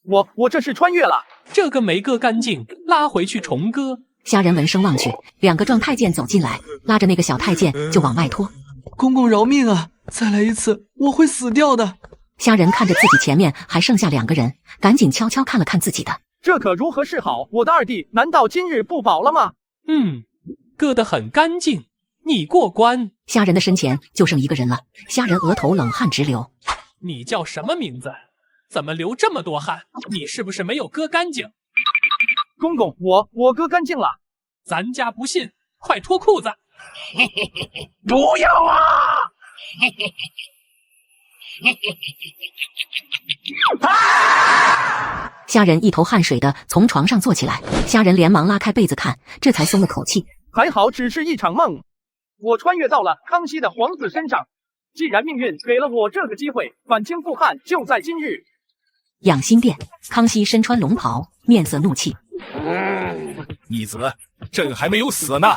我这是穿越了。这个没割干净，拉回去重割。虾仁闻声望去，两个壮太监走进来，拉着那个小太监就往外拖。公公饶命啊！再来一次，我会死掉的。虾仁看着自己前面还剩下2个人，赶紧悄悄看了看自己的。这可如何是好？我的二弟难道今日不保了吗？割得很干净，你过关。虾仁的身前就剩1个人了，虾仁额头冷汗直流。你叫什么名字？怎么流这么多汗？你是不是没有割干净？公公，我割干净了。咱家不信，快脱裤子。不要啊！虾仁一头汗水的从床上坐起来，虾仁连忙拉开被子看，这才松了口气。还好只是一场梦，我穿越到了康熙的皇子身上。既然命运给了我这个机会，反清复汉就在今日。养心殿，康熙身穿龙袍，面色怒气。逆子，朕还没有死呢。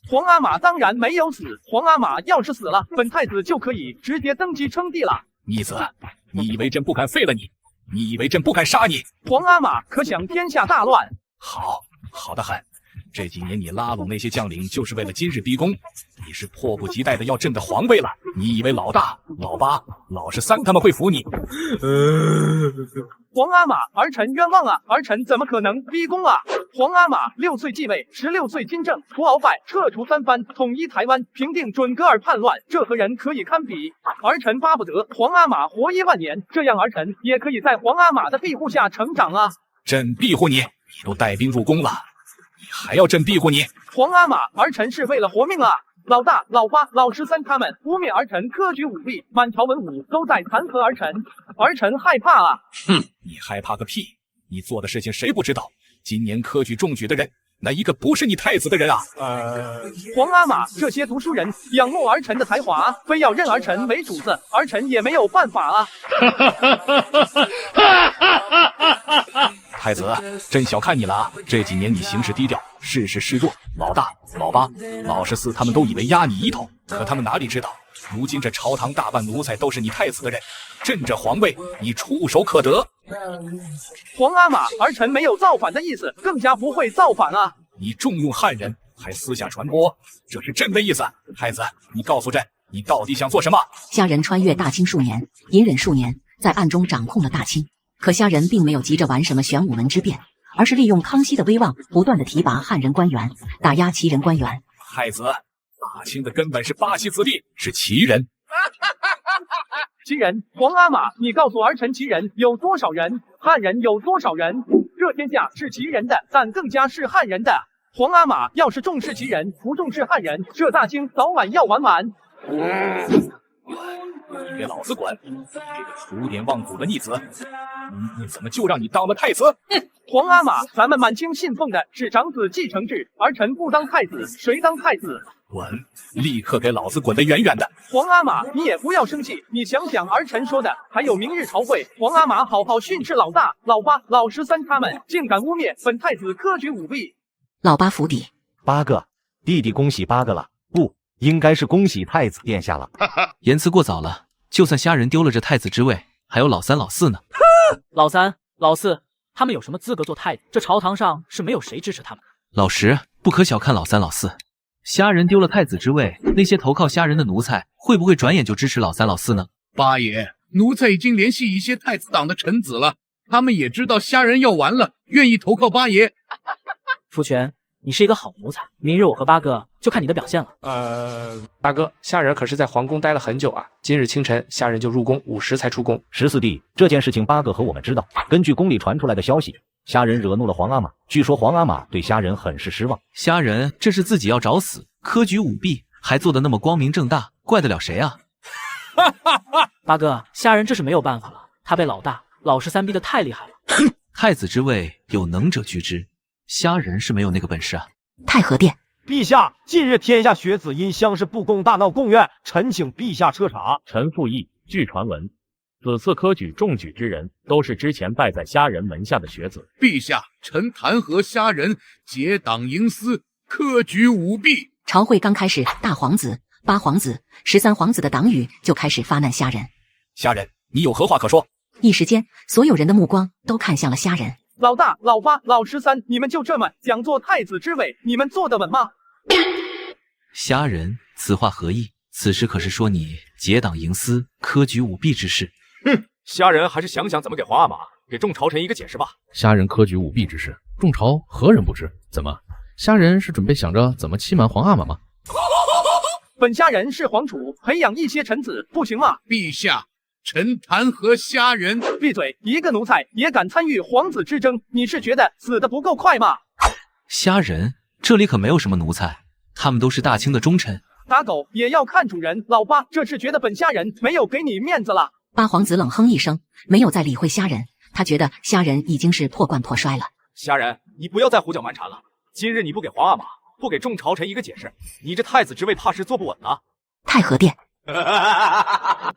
皇阿玛当然没有死，皇阿玛要是死了，本太子就可以直接登基称帝了。逆子，你以为朕不敢废了你？你以为朕不敢杀你？皇阿玛可想天下大乱？好的很。这几年你拉拢那些将领，就是为了今日逼宫。你是迫不及待的要朕的皇位了。你以为老大、老八、老13他们会服你？皇阿玛，儿臣冤枉啊！儿臣怎么可能逼宫啊？皇阿玛6岁继位，16岁亲政，除鳌拜，撤除3藩，统一台湾，平定准噶尔叛乱，这何人可以堪比？儿臣巴不得皇阿玛活1万年，这样儿臣也可以在皇阿玛的庇护下成长啊！朕庇护你，你都带兵入宫了，你还要朕庇护你？皇阿玛，儿臣是为了活命啊！老大、老八、老13他们污蔑儿臣科举舞弊，满朝文武都在弹劾儿臣，儿臣害怕啊！你害怕个屁！你做的事情谁不知道？今年科举中举的人，哪一个不是你太子的人啊？皇阿玛，这些读书人仰慕儿臣的才华，非要认儿臣为主子，儿臣也没有办法啊！太子，朕小看你了啊！这几年你行事低调，事事示弱，老大、老八、老14他们都以为压你一头，可他们哪里知道，如今这朝堂大半奴才都是你太子的人，朕这皇位你触手可得。皇阿玛，儿臣没有造反的意思，更加不会造反啊！你重用汉人，还私下传播，这是朕的意思。太子，你告诉朕，你到底想做什么？虾仁穿越大清数年，隐忍数年，在暗中掌控了大清。可虾仁并没有急着玩什么玄武门之变，而是利用康熙的威望，不断的提拔汉人官员，打压旗人官员。太子，大清的根本是巴西子弟，是旗人。旗人，皇阿玛，你告诉儿臣，旗人有多少人？汉人有多少人？这天下是旗人的，但更加是汉人的。皇阿玛要是重视旗人，不重视汉人，这大清早晚要完完。你给老子滚！这个粗典忘祖的逆子，你怎么就让你当了太子？皇阿玛，咱们满清信奉的是长子继承制，儿臣不当太子，谁当太子？滚！立刻给老子滚得远远的！皇阿玛，你也不要生气，你想想儿臣说的，还有明日朝会，皇阿玛好好训斥老大、老八、老13他们，竟敢污蔑本太子科举舞弊。老八府邸，八哥，弟弟恭喜八哥了，不应该是恭喜太子殿下了。言辞过早了，就算虾仁丢了这太子之位，还有老3、老4呢。老3、老4，他们有什么资格做太子？这朝堂上是没有谁支持他们。老10，不可小看老3、老4。虾仁丢了太子之位，那些投靠虾仁的奴才会不会转眼就支持老3、老4呢？八爷，奴才已经联系一些太子党的臣子了，他们也知道虾仁要完了，愿意投靠八爷。福全，你是一个好奴才，明日我和八哥就看你的表现了。大哥，虾仁可是在皇宫待了很久啊，今日清晨虾仁就入宫，5时才出宫。14弟，这件事情八哥和我们知道，根据宫里传出来的消息，虾仁惹怒了皇阿玛，据说皇阿玛对虾仁很是失望。虾仁这是自己要找死，科举舞弊还做得那么光明正大，怪得了谁啊？八哥，虾仁这是没有办法了，他被老大、老13逼得太厉害了。太子之位有能者居之，虾仁是没有那个本事啊。太和殿，陛下，近日天下学子因乡试不公大闹贡院，臣请陛下彻查。臣附议，据传闻，此次科举中举之人，都是之前拜在虾仁门下的学子。陛下，臣弹劾虾仁结党营私，科举舞弊。朝会刚开始，大皇子、8皇子、13皇子的党羽就开始发难虾仁。虾仁，你有何话可说？一时间，所有人的目光都看向了虾仁。老大、老八、老13，你们就这么想做太子之位，你们坐得稳吗？虾仁，此话何意？此时可是说你结党营私、科举舞弊之事。哼，虾仁还是想想怎么给皇阿玛、给众朝臣一个解释吧。虾仁科举舞弊之事，众朝何人不知？怎么，虾仁是准备想着怎么欺瞒皇阿玛吗？本虾仁是皇储，培养一些臣子不行吗？陛下，臣弹劾虾仁。闭嘴！一个奴才也敢参与皇子之争，你是觉得死得不够快吗？虾仁，这里可没有什么奴才，他们都是大清的忠臣。打狗也要看主人。老八，这是觉得本虾仁没有给你面子了。八皇子冷哼一声，没有再理会虾仁。他觉得虾仁已经是破罐破摔了。虾仁，你不要再胡搅蛮缠了。今日你不给皇阿玛，不给众朝臣一个解释，你这太子之位怕是坐不稳了。太和殿，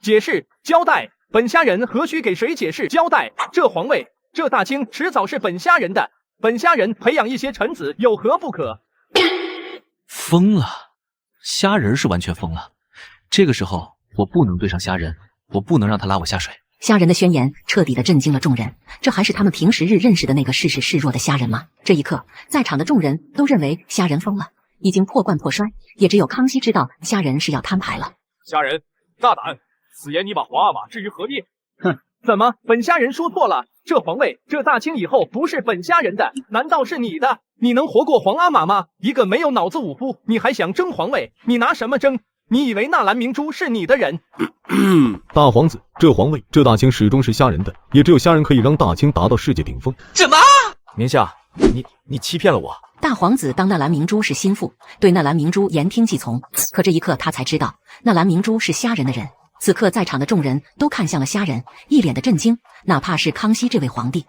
解释交代，本虾仁何须给谁解释交代？这皇位，这大清迟早是本虾仁的，本虾仁培养一些臣子有何不可？疯了，虾仁是完全疯了。这个时候我不能对上虾仁，我不能让他拉我下水。虾仁的宣言彻底的震惊了众人，这还是他们平时日认识的那个视势示弱的虾仁吗？这一刻，在场的众人都认为虾仁疯了，已经破罐破摔，也只有康熙知道虾仁是要摊牌了。虾仁，大胆！此言你把皇阿玛置于何地？哼，怎么本虾仁说错了？这皇位，这大清以后不是本虾仁的，难道是你的？你能活过皇阿玛吗？一个没有脑子武夫，你还想争皇位？你拿什么争？你以为纳兰明珠是你的人？大皇子，这皇位，这大清始终是虾仁的，也只有虾仁可以让大清达到世界顶峰。什么？明夏，你欺骗了我！大皇子当纳兰明珠是心腹，对纳兰明珠言听计从。可这一刻他才知道，纳兰明珠是虾仁的人。此刻在场的众人都看向了虾仁，一脸的震惊。哪怕是康熙这位皇帝，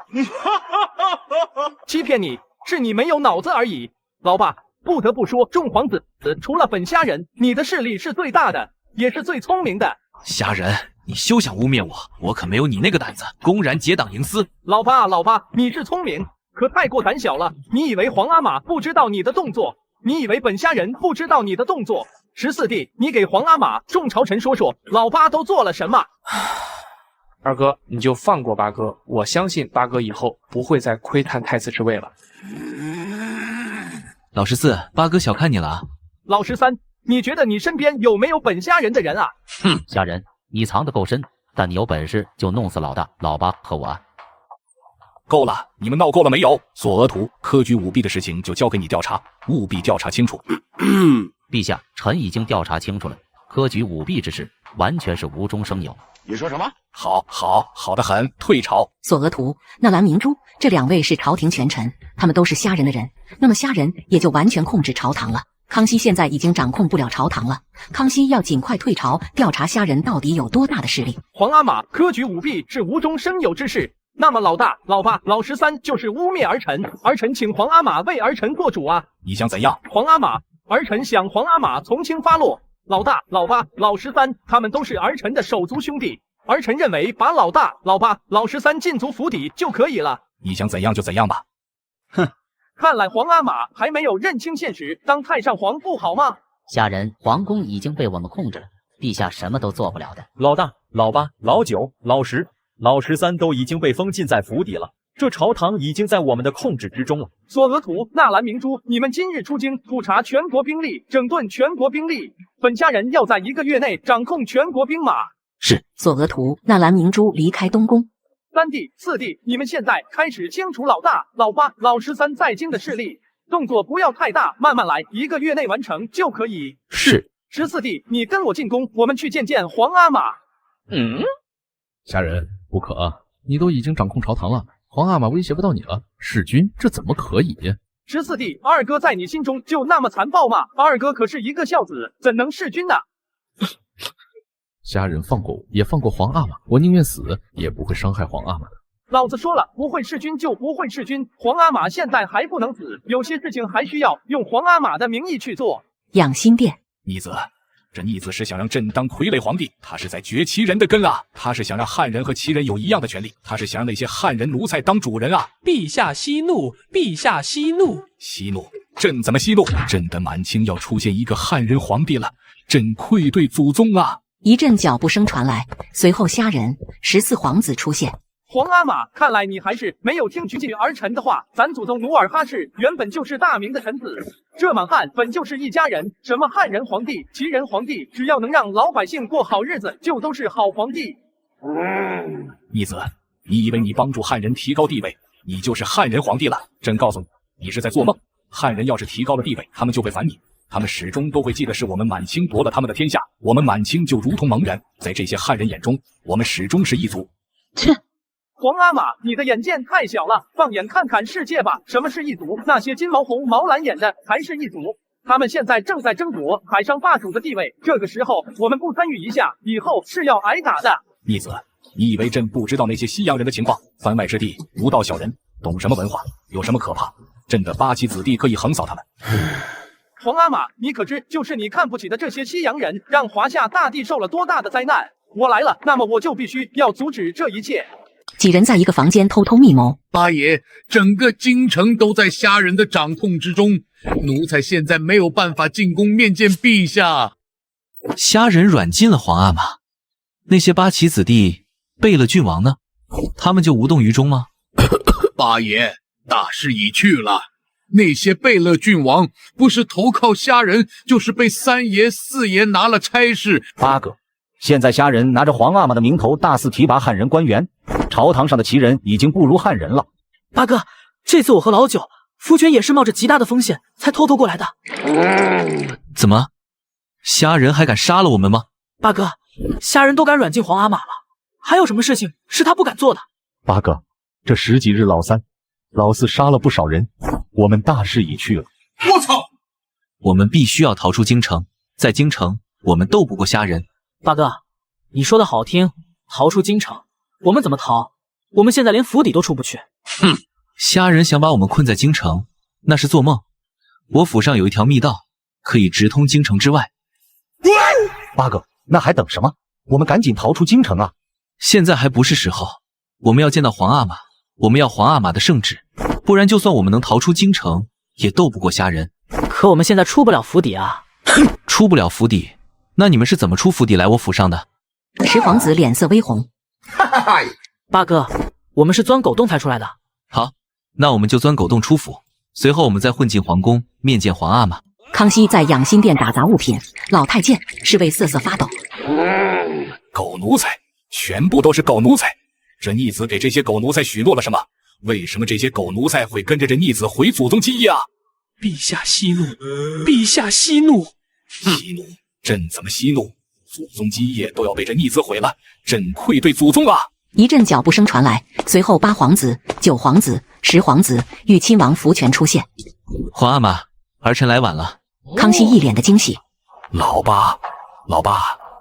欺骗你是你没有脑子而已。老爸，不得不说，众皇子除了本虾仁，你的势力是最大的，也是最聪明的。虾仁，你休想污蔑我，我可没有你那个胆子，公然结党营私。老八，你是聪明，可太过胆小了。你以为皇阿玛不知道你的动作？你以为本虾仁不知道你的动作？14弟，你给皇阿玛、众朝臣说说，老八都做了什么？二哥，你就放过八哥，我相信八哥以后不会再窥探太子之位了。老14，八哥小看你了啊。老13，你觉得你身边有没有本虾仁的人啊？哼，虾仁，你藏得够深，但你有本事就弄死老大、老八和我啊！够了，你们闹够了没有？索额图科举舞弊的事情就交给你调查，务必调查清楚。陛下，臣已经调查清楚了，科举舞弊之事完全是无中生有。你说什么？好得很，退朝。索额图、纳兰明珠这2位是朝廷权臣，他们都是虾仁的人，那么虾仁也就完全控制朝堂了。康熙现在已经掌控不了朝堂了，康熙要尽快退朝，调查虾仁到底有多大的势力。皇阿玛科举舞弊是无中生有之事，那么老大、老八、老13就是污蔑儿臣，儿臣请皇阿玛为儿臣做主啊！你想怎样？皇阿玛，儿臣想皇阿玛从轻发落。老大、老八、老13他们都是儿臣的手足兄弟，儿臣认为把老大、老八、老13禁足府邸就可以了。你想怎样就怎样吧。哼，看来皇阿玛还没有认清现实，当太上皇不好吗？虾仁，皇宫已经被我们控制了，陛下什么都做不了的。老大、老八、老9、老10、老13都已经被封禁在府邸了，这朝堂已经在我们的控制之中了。索额图、纳兰明珠，你们今日出京督察全国兵力，整顿全国兵力，本虾仁要在1个月内掌控全国兵马。是。索额图、纳兰明珠离开东宫。3弟、4弟，你们现在开始清除老大、老八、老13在京的势力，动作不要太大，慢慢来，1个月内完成就可以。是。14弟，你跟我进宫，我们去见见皇阿玛。虾仁，不可啊！你都已经掌控朝堂了，皇阿玛威胁不到你了，弑君这怎么可以？14弟，二哥在你心中就那么残暴吗？二哥可是一个孝子，怎能弑君呢？虾仁放过我，也放过皇阿玛，我宁愿死，也不会伤害皇阿玛的。老子说了，不会弑君就不会弑君。皇阿玛现在还不能死，有些事情还需要用皇阿玛的名义去做。养心殿，逆子，这逆子是想让朕当傀儡皇帝，他是在绝齐人的根啊！他是想让汉人和齐人有一样的权利，他是想让那些汉人奴才当主人啊！陛下息怒，陛下息怒，息怒！朕怎么息怒？朕的满清要出现一个汉人皇帝了，朕愧对祖宗啊！一阵脚步声传来，随后虾仁、14皇子出现。皇阿玛，看来你还是没有听取儿臣的话。咱祖宗努尔哈赤原本就是大明的臣子，这满汉本就是一家人。什么汉人皇帝、旗人皇帝，只要能让老百姓过好日子，就都是好皇帝。逆子，你以为你帮助汉人提高地位，你就是汉人皇帝了？朕告诉你，你是在做梦。汉人要是提高了地位，他们就会反你。他们始终都会记得是我们满清夺了他们的天下，我们满清就如同蒙元，在这些汉人眼中，我们始终是一族。切！皇阿玛，你的眼界太小了，放眼看看世界吧。什么是一族？那些金毛红毛蓝眼的才是一族。他们现在正在争夺海上霸主的地位，这个时候我们不参与一下，以后是要挨打的。逆子，你以为朕不知道那些西洋人的情况？番外之地，无道小人，懂什么文化？有什么可怕？朕的8旗子弟可以横扫他们。皇阿玛，你可知就是你看不起的这些西洋人，让华夏大地受了多大的灾难？我来了，那么我就必须要阻止这一切。几人在一个房间偷偷密谋。八爷，整个京城都在虾人的掌控之中，奴才现在没有办法进宫面见陛下。虾人软禁了皇阿玛，那些8旗子弟贝勒郡王呢？他们就无动于衷吗？八爷，大势已去了。那些贝勒郡王不是投靠虾人，就是被3爷4爷拿了差事。八哥，现在虾人拿着皇阿玛的名头大肆提拔汉人官员，朝堂上的旗人已经不如汉人了。八哥，这次我和老九、福全也是冒着极大的风险才偷偷过来的。怎么，虾人还敢杀了我们吗？八哥，虾人都敢软禁皇阿玛了，还有什么事情是他不敢做的？八哥，这10几日老3、老4杀了不少人，我们大势已去了。我操！我们必须要逃出京城，在京城我们斗不过虾人。八哥，你说的好听，逃出京城，我们怎么逃？我们现在连府邸都出不去。哼，虾人想把我们困在京城，那是做梦。我府上有一条密道，可以直通京城之外。八哥，那还等什么？我们赶紧逃出京城啊！现在还不是时候，我们要见到皇阿玛，我们要皇阿玛的圣旨，不然就算我们能逃出京城，也斗不过虾人。可我们现在出不了府邸啊！出不了府邸，那你们是怎么出府邸来我府上的？石皇子脸色微红。八哥，我们是钻狗洞才出来的。好，那我们就钻狗洞出府，随后我们再混进皇宫面见皇阿玛。康熙在养心殿打杂物品，老太监是为瑟瑟发抖。狗奴才，全部都是狗奴才！这逆子给这些狗奴才许诺了什么？为什么这些狗奴才会跟着这逆子回祖宗基业啊？陛下息怒，陛下息怒！息怒？朕怎么息怒？祖宗基业都要被这逆子毁了，朕愧对祖宗啊！一阵脚步声传来，随后8皇子、9皇子、10皇子、御亲王福全出现。皇阿玛，儿臣来晚了。康熙一脸的惊喜。老八，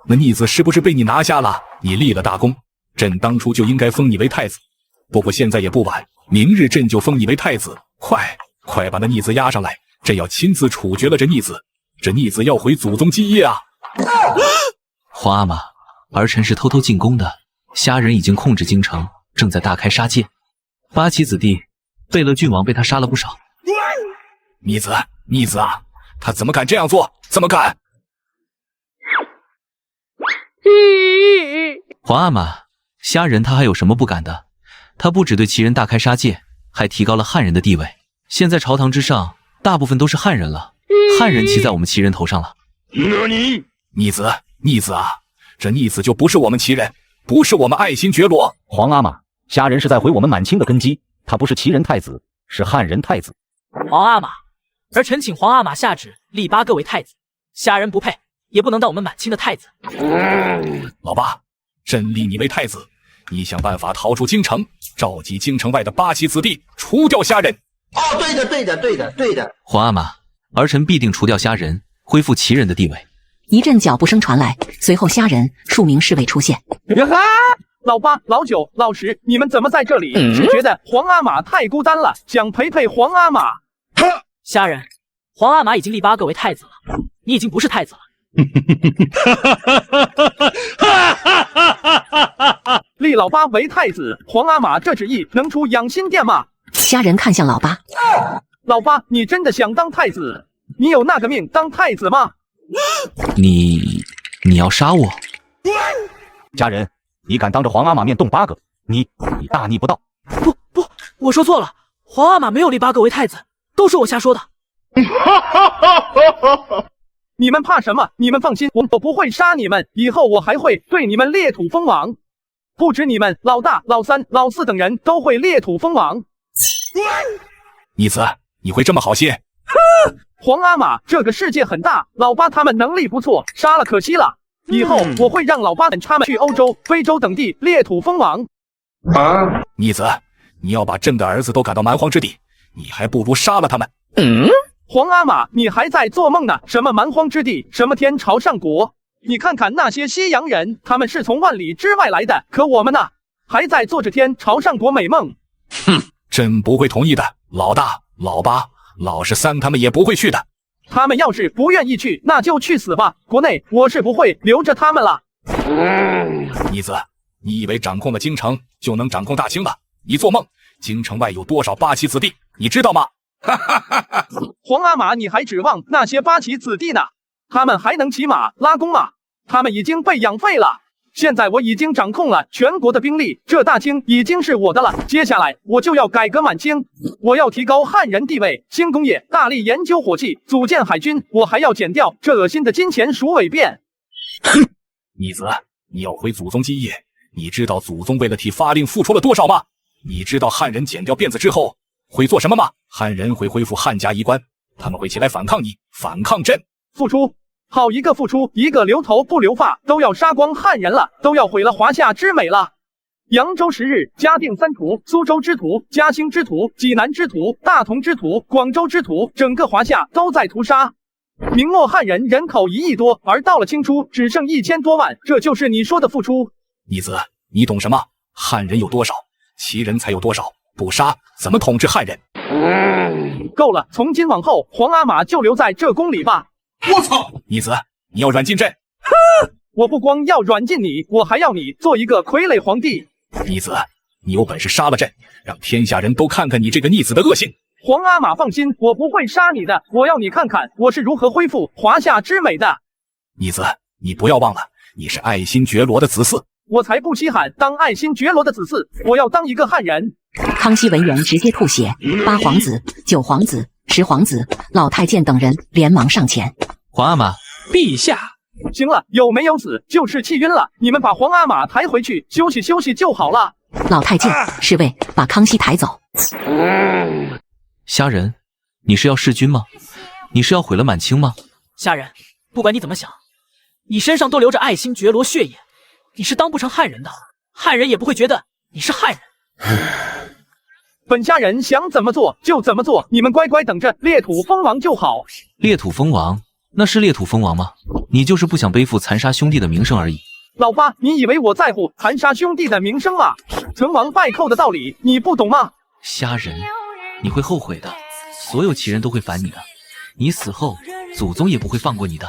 那逆子是不是被你拿下了？你立了大功，朕当初就应该封你为太子。不过现在也不晚，明日朕就封你为太子。快把那逆子押上来，朕要亲自处决了这逆子。这逆子要回祖宗基业啊！皇阿玛，儿臣是偷偷进宫的，虾人已经控制京城，正在大开杀戒。8旗子弟，贝勒郡王被他杀了不少。逆子啊，他怎么敢这样做？怎么敢？皇阿玛，虾人他还有什么不敢的？他不只对旗人大开杀戒，还提高了汉人的地位。现在朝堂之上，大部分都是汉人了，汉人骑在我们旗人头上了。逆子啊，这逆子就不是我们旗人，不是我们爱新觉罗。皇阿玛，虾人是在毁我们满清的根基，他不是旗人太子，是汉人太子。皇阿玛，儿臣请皇阿玛下旨立8个为太子，虾人不配，也不能当我们满清的太子。老八，朕立你为太子，你想办法逃出京城，召集京城外的8旗子弟，除掉虾人。对的。皇阿玛，儿臣必定除掉虾人，恢复旗人的地位。一阵脚步声传来，随后虾人数名侍卫出现。老8、老9、老10，你们怎么在这里？是觉得皇阿玛太孤单了，想陪皇阿玛？虾人，皇阿玛已经立8个为太子了，你已经不是太子了。立老8为太子，皇阿玛这旨意能出养心殿吗？虾人看向老8，老8，你真的想当太子？你有那个命当太子吗？你要杀我？家人，你敢当着皇阿玛面动8个，你大逆不道！不，我说错了，皇阿玛没有立八哥为太子，都是我瞎说的。你们怕什么？你们放心，我不会杀你们，以后我还会对你们裂土封王。不止你们，老大、老三、老四等人都会裂土封王。逆子，你会这么好心？皇阿玛，这个世界很大，老八他们能力不错，杀了可惜了。以后我会让老八等他们去欧洲、非洲等地裂土封王。逆子，你要把朕的儿子都赶到蛮荒之地，你还不如杀了他们。皇阿玛，你还在做梦呢？什么蛮荒之地，什么天朝上国？你看看那些西洋人，他们是从万里之外来的，可我们呢，还在做着天朝上国美梦。朕不会同意的。老大、老八、老13他们也不会去的。他们要是不愿意去，那就去死吧！国内我是不会留着他们了。逆子，你以为掌控了京城就能掌控大清吗？你做梦！京城外有多少八旗子弟，你知道吗？皇阿玛，你还指望那些八旗子弟呢？他们还能骑马拉弓吗？他们已经被养废了。现在我已经掌控了全国的兵力，这大清已经是我的了。接下来我就要改革满清，我要提高汉人地位，兴工业，大力研究火器，组建海军。我还要剪掉这恶心的金钱鼠尾辫。逆子，你要毁祖宗基业，你知道祖宗为了替发令付出了多少吗？你知道汉人剪掉辫子之后会做什么吗？汉人会恢复汉家衣冠，他们会起来反抗你，反抗朕。付出，好一个付出！一个留头不留发，都要杀光汉人了，都要毁了华夏之美了。扬州10日，嘉定3屠，苏州之屠，嘉兴之屠，济南之屠，大同之屠，广州之屠，整个华夏都在屠杀。明末汉人人口1亿多，而到了清初只剩1000多万，这就是你说的付出。逆子，你懂什么？汉人有多少，旗人才有多少，不杀怎么统治汉人？够了，从今往后，皇阿玛就留在这宫里吧。我操！逆子，你要软禁朕？我不光要软禁你，我还要你做一个傀儡皇帝。逆子，你有本事杀了朕，让天下人都看看你这个逆子的恶行。皇阿玛放心，我不会杀你的，我要你看看我是如何恢复华夏之美的。逆子，你不要忘了，你是爱新觉罗的子嗣。我才不稀罕当爱新觉罗的子嗣，我要当一个汉人。康熙闻言直接吐血，8皇子、9皇子、10皇子、老太监等人连忙上前。皇阿玛，陛下。行了，有没有死就是气晕了，你们把皇阿玛抬回去休息休息就好了。老太监、侍卫把康熙抬走。虾仁，你是要弑君吗？你是要毁了满清吗？虾仁，不管你怎么想，你身上都流着爱新觉罗血液，你是当不成汉人的，汉人也不会觉得你是汉人。本虾仁想怎么做就怎么做，你们乖乖等着裂土封王就好。裂土封王？那是裂土封王吗？你就是不想背负残杀兄弟的名声而已。老八，你以为我在乎残杀兄弟的名声吗？成王败寇的道理你不懂吗？虾仁，你会后悔的，所有旗人都会反你的，你死后祖宗也不会放过你的。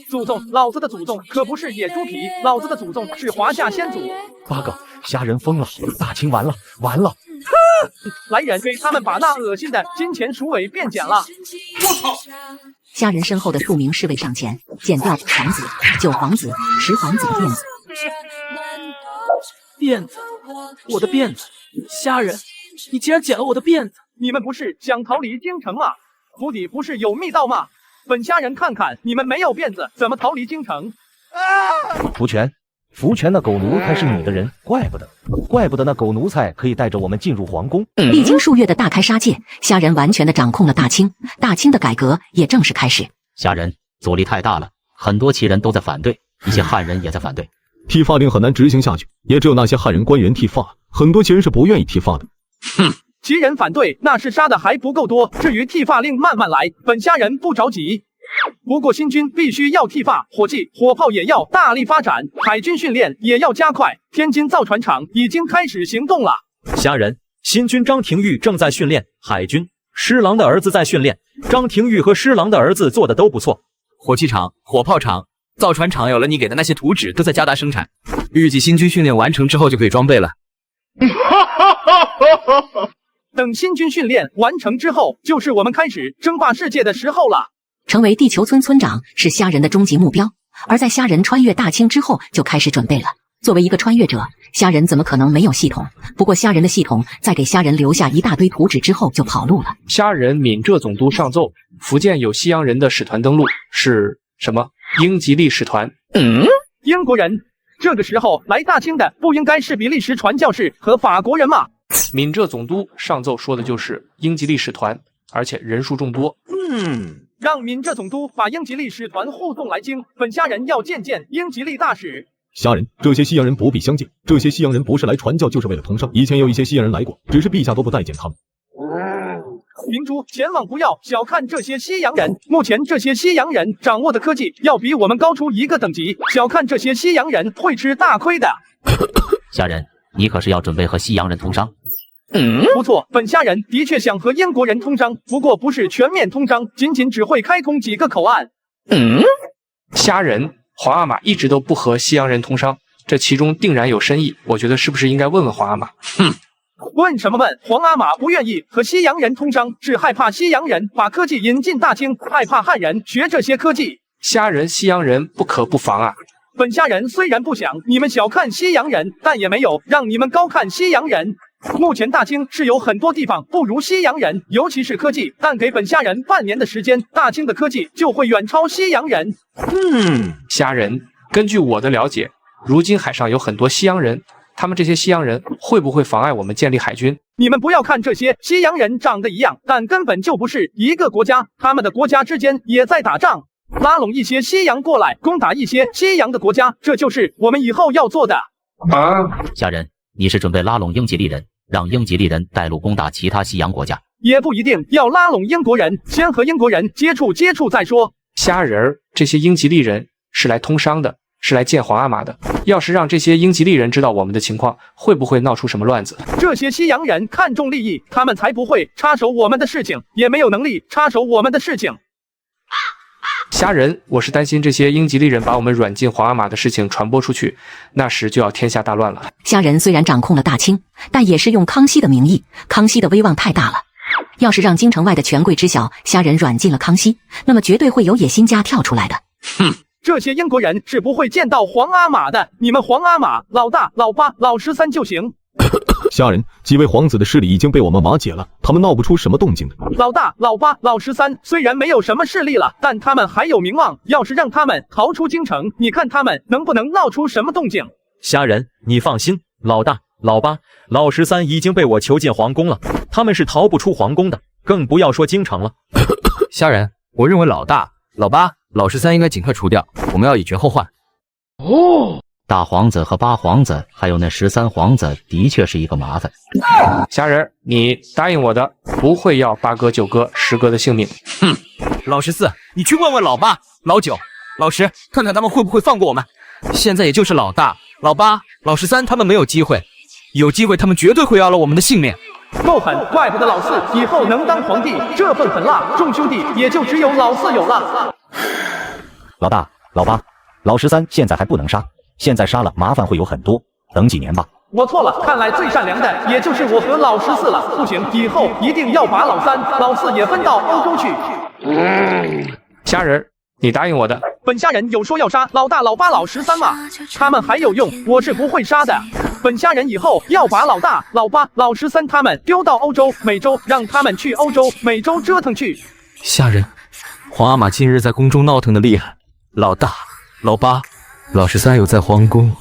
祖宗，老子的祖宗可不是野猪皮，老子的祖宗是华夏先祖。八哥，虾仁疯了，大清完了，完了！来人，给他们把那恶心的金钱鼠尾辫剪了！我操！虾仁身后的数名侍卫上前，剪掉8皇子、9皇子、10皇子的辫子。辫子，我的辫子！虾仁，你竟然剪了我的辫子！你们不是想逃离京城吗？府邸不是有密道吗？本虾仁看看，你们没有辫子，怎么逃离京城？福全，福全那狗奴才是你的人，怪不得那狗奴才可以带着我们进入皇宫。历经数月的大开杀戒，虾仁完全的掌控了大清，大清的改革也正式开始。虾仁阻力太大了，很多旗人都在反对，一些汉人也在反对。剃发令很难执行下去，也只有那些汉人官员剃发，很多旗人是不愿意剃发的。哼，旗人反对那是杀的还不够多，至于剃发令慢慢来，本虾仁不着急。不过新军必须要剃发，火器、火炮也要大力发展，海军训练也要加快。天津造船厂已经开始行动了。虾仁，新军张廷玉正在训练海军，施琅的儿子在训练。张廷玉和施琅的儿子做的都不错。火器厂、火炮厂、造船厂有了你给的那些图纸，都在加大生产。预计新军训练完成之后就可以装备了。等新军训练完成之后，就是我们开始争霸世界的时候了。成为地球村村长是虾仁的终极目标，而在虾仁穿越大清之后，就开始准备了。作为一个穿越者，虾仁怎么可能没有系统？不过虾仁的系统在给虾仁留下一大堆图纸之后就跑路了。虾仁闽浙总督上奏，福建有西洋人的使团登陆，是什么？英吉利使团。英国人。这个时候来大清的不应该是比利时传教士和法国人吗？闽浙总督上奏说的就是英吉利使团，而且人数众多。让闽浙总督把英吉利使团护送来京，本虾仁要见见英吉利大使。虾仁，这些西洋人不必相见，这些西洋人不是来传教，就是为了通商。以前有一些西洋人来过，只是陛下都不待见他们。明珠，千万不要小看这些西洋人，目前这些西洋人掌握的科技要比我们高出一个等级，小看这些西洋人会吃大亏的。虾仁，你可是要准备和西洋人通商？不错，本虾仁的确想和英国人通商，不过不是全面通商，仅只会开通几个口岸。虾仁，皇阿玛一直都不和西洋人通商，这其中定然有深意，我觉得是不是应该问问皇阿玛？问什么问？皇阿玛不愿意和西洋人通商，是害怕西洋人把科技引进大清，害怕汉人学这些科技。虾仁，西洋人不可不防啊！本虾仁虽然不想你们小看西洋人，但也没有让你们高看西洋人。目前大清是有很多地方不如西洋人，尤其是科技，但给本虾仁半年的时间，大清的科技就会远超西洋人。虾仁，根据我的了解，如今海上有很多西洋人。他们这些西洋人会不会妨碍我们建立海军？你们不要看这些西洋人长得一样，但根本就不是一个国家，他们的国家之间也在打仗，拉拢一些西洋过来攻打一些西洋的国家，这就是我们以后要做的。虾仁，你是准备拉拢英吉利人，让英吉利人带路攻打其他西洋国家？也不一定要拉拢英国人，先和英国人接触再说。虾仁儿，这些英吉利人是来通商的，是来见皇阿玛的。要是让这些英吉利人知道我们的情况，会不会闹出什么乱子？这些西洋人看重利益，他们才不会插手我们的事情，也没有能力插手我们的事情。虾仁，我是担心这些英吉利人把我们软禁皇阿玛的事情传播出去，那时就要天下大乱了。虾仁虽然掌控了大清，但也是用康熙的名义，康熙的威望太大了。要是让京城外的权贵知晓虾仁软禁了康熙，那么绝对会有野心家跳出来的。这些英国人是不会见到皇阿玛的，你们皇阿玛老大、老八、老13就行。虾仁，几位皇子的势力已经被我们瓦解了，他们闹不出什么动静的。老大、老八、老13虽然没有什么势力了，但他们还有名望，要是让他们逃出京城，你看他们能不能闹出什么动静？虾仁，你放心，老大、老八、老13已经被我囚禁皇宫了，他们是逃不出皇宫的，更不要说京城了。虾仁，我认为老大、老八、老13应该尽快除掉，我们要以绝后患。大皇子和八皇子，还有那13皇子，的确是一个麻烦。虾仁，你答应我的，不会要8哥、9哥、10哥的性命。老14，你去问问老八、老9、老10，看看他们会不会放过我们。现在也就是老大、老八、老13他们没有机会，有机会他们绝对会要了我们的性命。够狠，怪不得老4以后能当皇帝，这份狠辣，众兄弟也就只有老4有了。老大、老八、老13现在还不能杀，现在杀了麻烦会有很多，等几年吧。我错了，看来最善良的也就是我和老14了。不行，以后一定要把老3、老4也分到欧洲去。虾仁，你答应我的。本虾仁有说要杀老大、老八、老13吗？他们还有用，我是不会杀的。本虾仁以后要把老大、老八、老13他们丢到欧洲、美洲，让他们去欧洲、美洲折腾去。虾仁，皇阿玛近日在宫中闹腾的厉害，老大、老八、老13有在皇宫，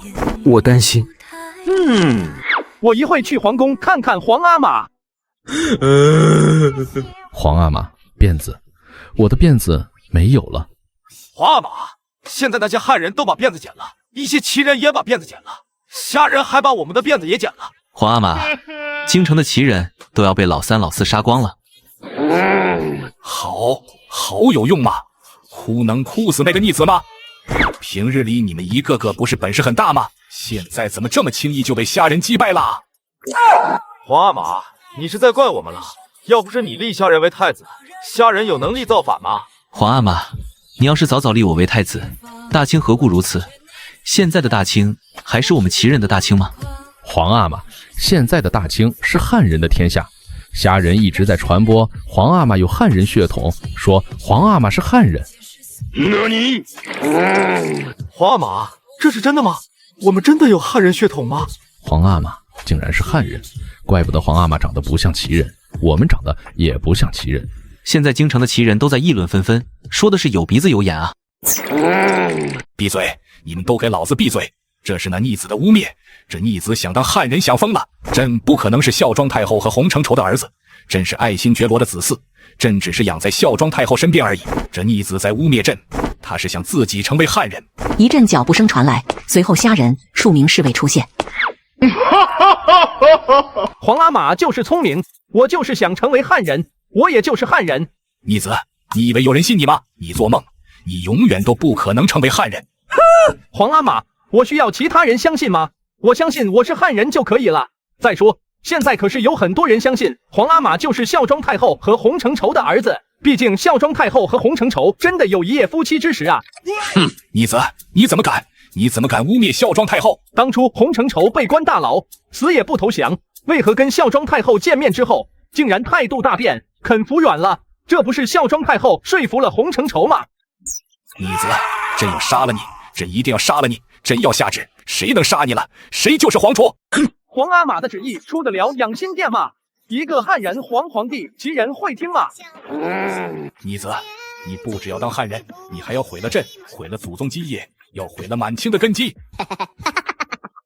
我担心。我一会去皇宫看看皇阿玛。皇阿玛，辫子，我的辫子没有了。皇阿玛，现在那些汉人都把辫子剪了，一些旗人也把辫子剪了，虾人还把我们的辫子也剪了。皇阿玛，京城的旗人都要被老3、老4杀光了。好有用吗？能哭死那个逆子吗？平日里你们一个个不是本事很大吗？现在怎么这么轻易就被虾人击败了？皇阿玛，你是在怪我们了？要不是你立虾人为太子，虾人有能力造反吗？皇阿玛，你要是早立我为太子，大清何故如此？现在的大清还是我们旗人的大清吗？皇阿玛，现在的大清是汉人的天下，虾人一直在传播皇阿玛有汉人血统，说皇阿玛是汉人。皇阿玛，这是真的吗？我们真的有汉人血统吗？皇阿玛竟然是汉人，怪不得皇阿玛长得不像齐人，我们长得也不像齐人。现在京城的齐人都在议论纷纷，说的是有鼻子有眼啊！闭嘴！你们都给老子闭嘴！这是那逆子的污蔑，这逆子想当汉人想疯了。朕不可能是孝庄太后和洪承畴的儿子，朕是爱新觉罗的子嗣，朕只是养在孝庄太后身边而已。这逆子在污蔑朕，他是想自己成为汉人。一阵脚步声传来，随后虾人数名侍卫出现。皇阿玛就是聪明，我就是想成为汉人，我也就是汉人。逆子，你以为有人信你吗？你做梦！你永远都不可能成为汉人。皇阿玛，我需要其他人相信吗？我相信我是汉人就可以了。再说，现在可是有很多人相信皇阿玛就是孝庄太后和洪承畴的儿子。毕竟孝庄太后和洪承畴真的有一夜夫妻之实啊！哼，逆子，你怎么敢？你怎么敢污蔑孝庄太后？当初洪承畴被关大牢，死也不投降，为何跟孝庄太后见面之后，竟然态度大变，肯服软了？这不是孝庄太后说服了洪承畴吗？逆子，朕要杀了你！朕一定要杀了你！朕要下旨，谁能杀你了，谁就是皇储！皇阿玛的旨意出得了养心殿吗？一个汉人皇帝，其人会听吗？逆子，你不只要当汉人，你还要毁了朕，毁了祖宗基业，要毁了满清的根基。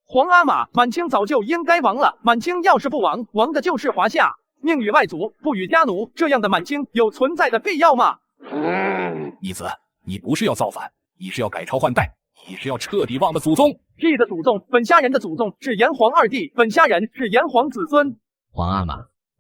皇阿玛，满清早就应该亡了。满清要是不亡，亡的就是华夏。宁与外族，不与家奴，这样的满清有存在的必要吗？逆子，你不是要造反，你是要改朝换代，你是要彻底忘了祖宗。屁的祖宗，本虾人的祖宗是炎黄二帝，本虾人是炎黄子孙。皇阿玛，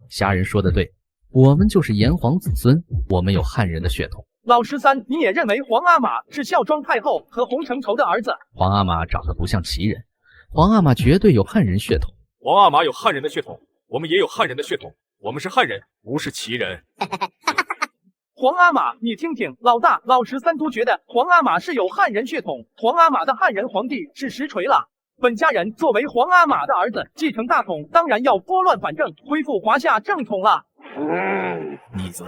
虾人说的对，我们就是炎黄子孙，我们有汉人的血统。老十三，你也认为皇阿玛是孝庄太后和洪承畴的儿子？皇阿玛长得不像齐人，皇阿玛绝对有汉人血统。皇阿玛有汉人的血统，我们也有汉人的血统，我们是汉人，不是齐人。皇阿玛，你听听，老大、老十三都觉得皇阿玛是有汉人血统，皇阿玛的汉人皇帝是实锤了。本家人作为皇阿玛的儿子，继承大统，当然要拨乱反正，恢复华夏正统了。逆子，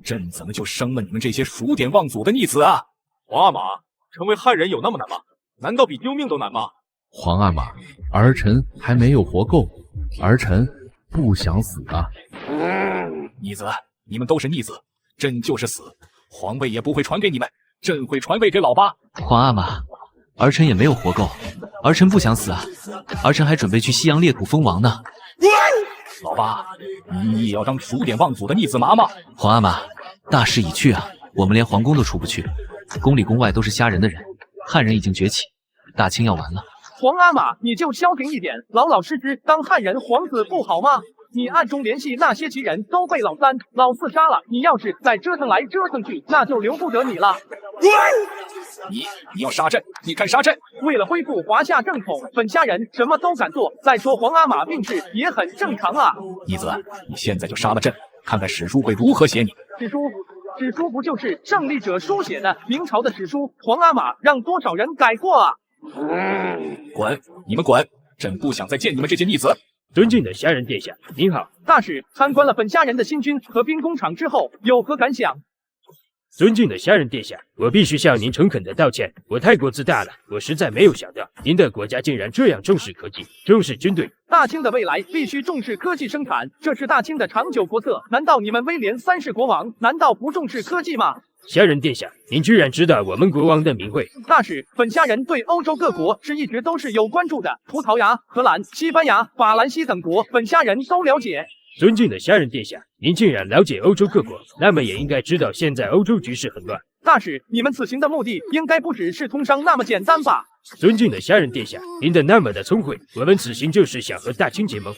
朕怎么就生了你们这些数典忘祖的逆子啊！皇阿玛，成为汉人有那么难吗？难道比丢命都难吗？皇阿玛，儿臣还没有活够，儿臣不想死啊！逆子，你们都是逆子，朕就是死，皇位也不会传给你们，朕会传位给老八。皇阿玛，儿臣也没有活够，儿臣不想死啊，儿臣还准备去西洋列土封王呢。老八，你也要当数典忘祖的逆子妈吗？皇阿玛，大势已去啊，我们连皇宫都出不去，宫里宫外都是虾人的人，汉人已经崛起，大清要完了。皇阿玛，你就消停一点，老老实实当汉人皇子不好吗？你暗中联系那些齐人，都被老三、老四杀了。你要是再折腾来折腾去，那就留不得你了。你要杀朕，你敢杀朕？为了恢复华夏正统，本虾人什么都敢做。再说皇阿玛病逝也很正常啊。逆子，你现在就杀了朕，看看史书会如何写你。史书不就是胜利者书写的？明朝的史书，皇阿玛让多少人改过啊？滚！你们滚！朕不想再见你们这些逆子。尊敬的虾人殿下，您好。大使参观了本虾人的新军和兵工厂之后，有何感想？尊敬的虾人殿下，我必须向您诚恳的道歉，我太过自大了，我实在没有想到您的国家竟然这样重视科技，重视军队。大清的未来必须重视科技生产，这是大清的长久国策。难道你们威廉三世国王难道不重视科技吗？虾人殿下，您居然知道我们国王的名讳？大使，本虾人对欧洲各国是一直都是有关注的，葡萄牙、荷兰、西班牙、法兰西等国，本虾人都了解。尊敬的虾人殿下，您竟然了解欧洲各国，那么也应该知道现在欧洲局势很乱。大使，你们此行的目的应该不只是通商那么简单吧？尊敬的虾人殿下，您的那么的聪慧，我们此行就是想和大清结盟。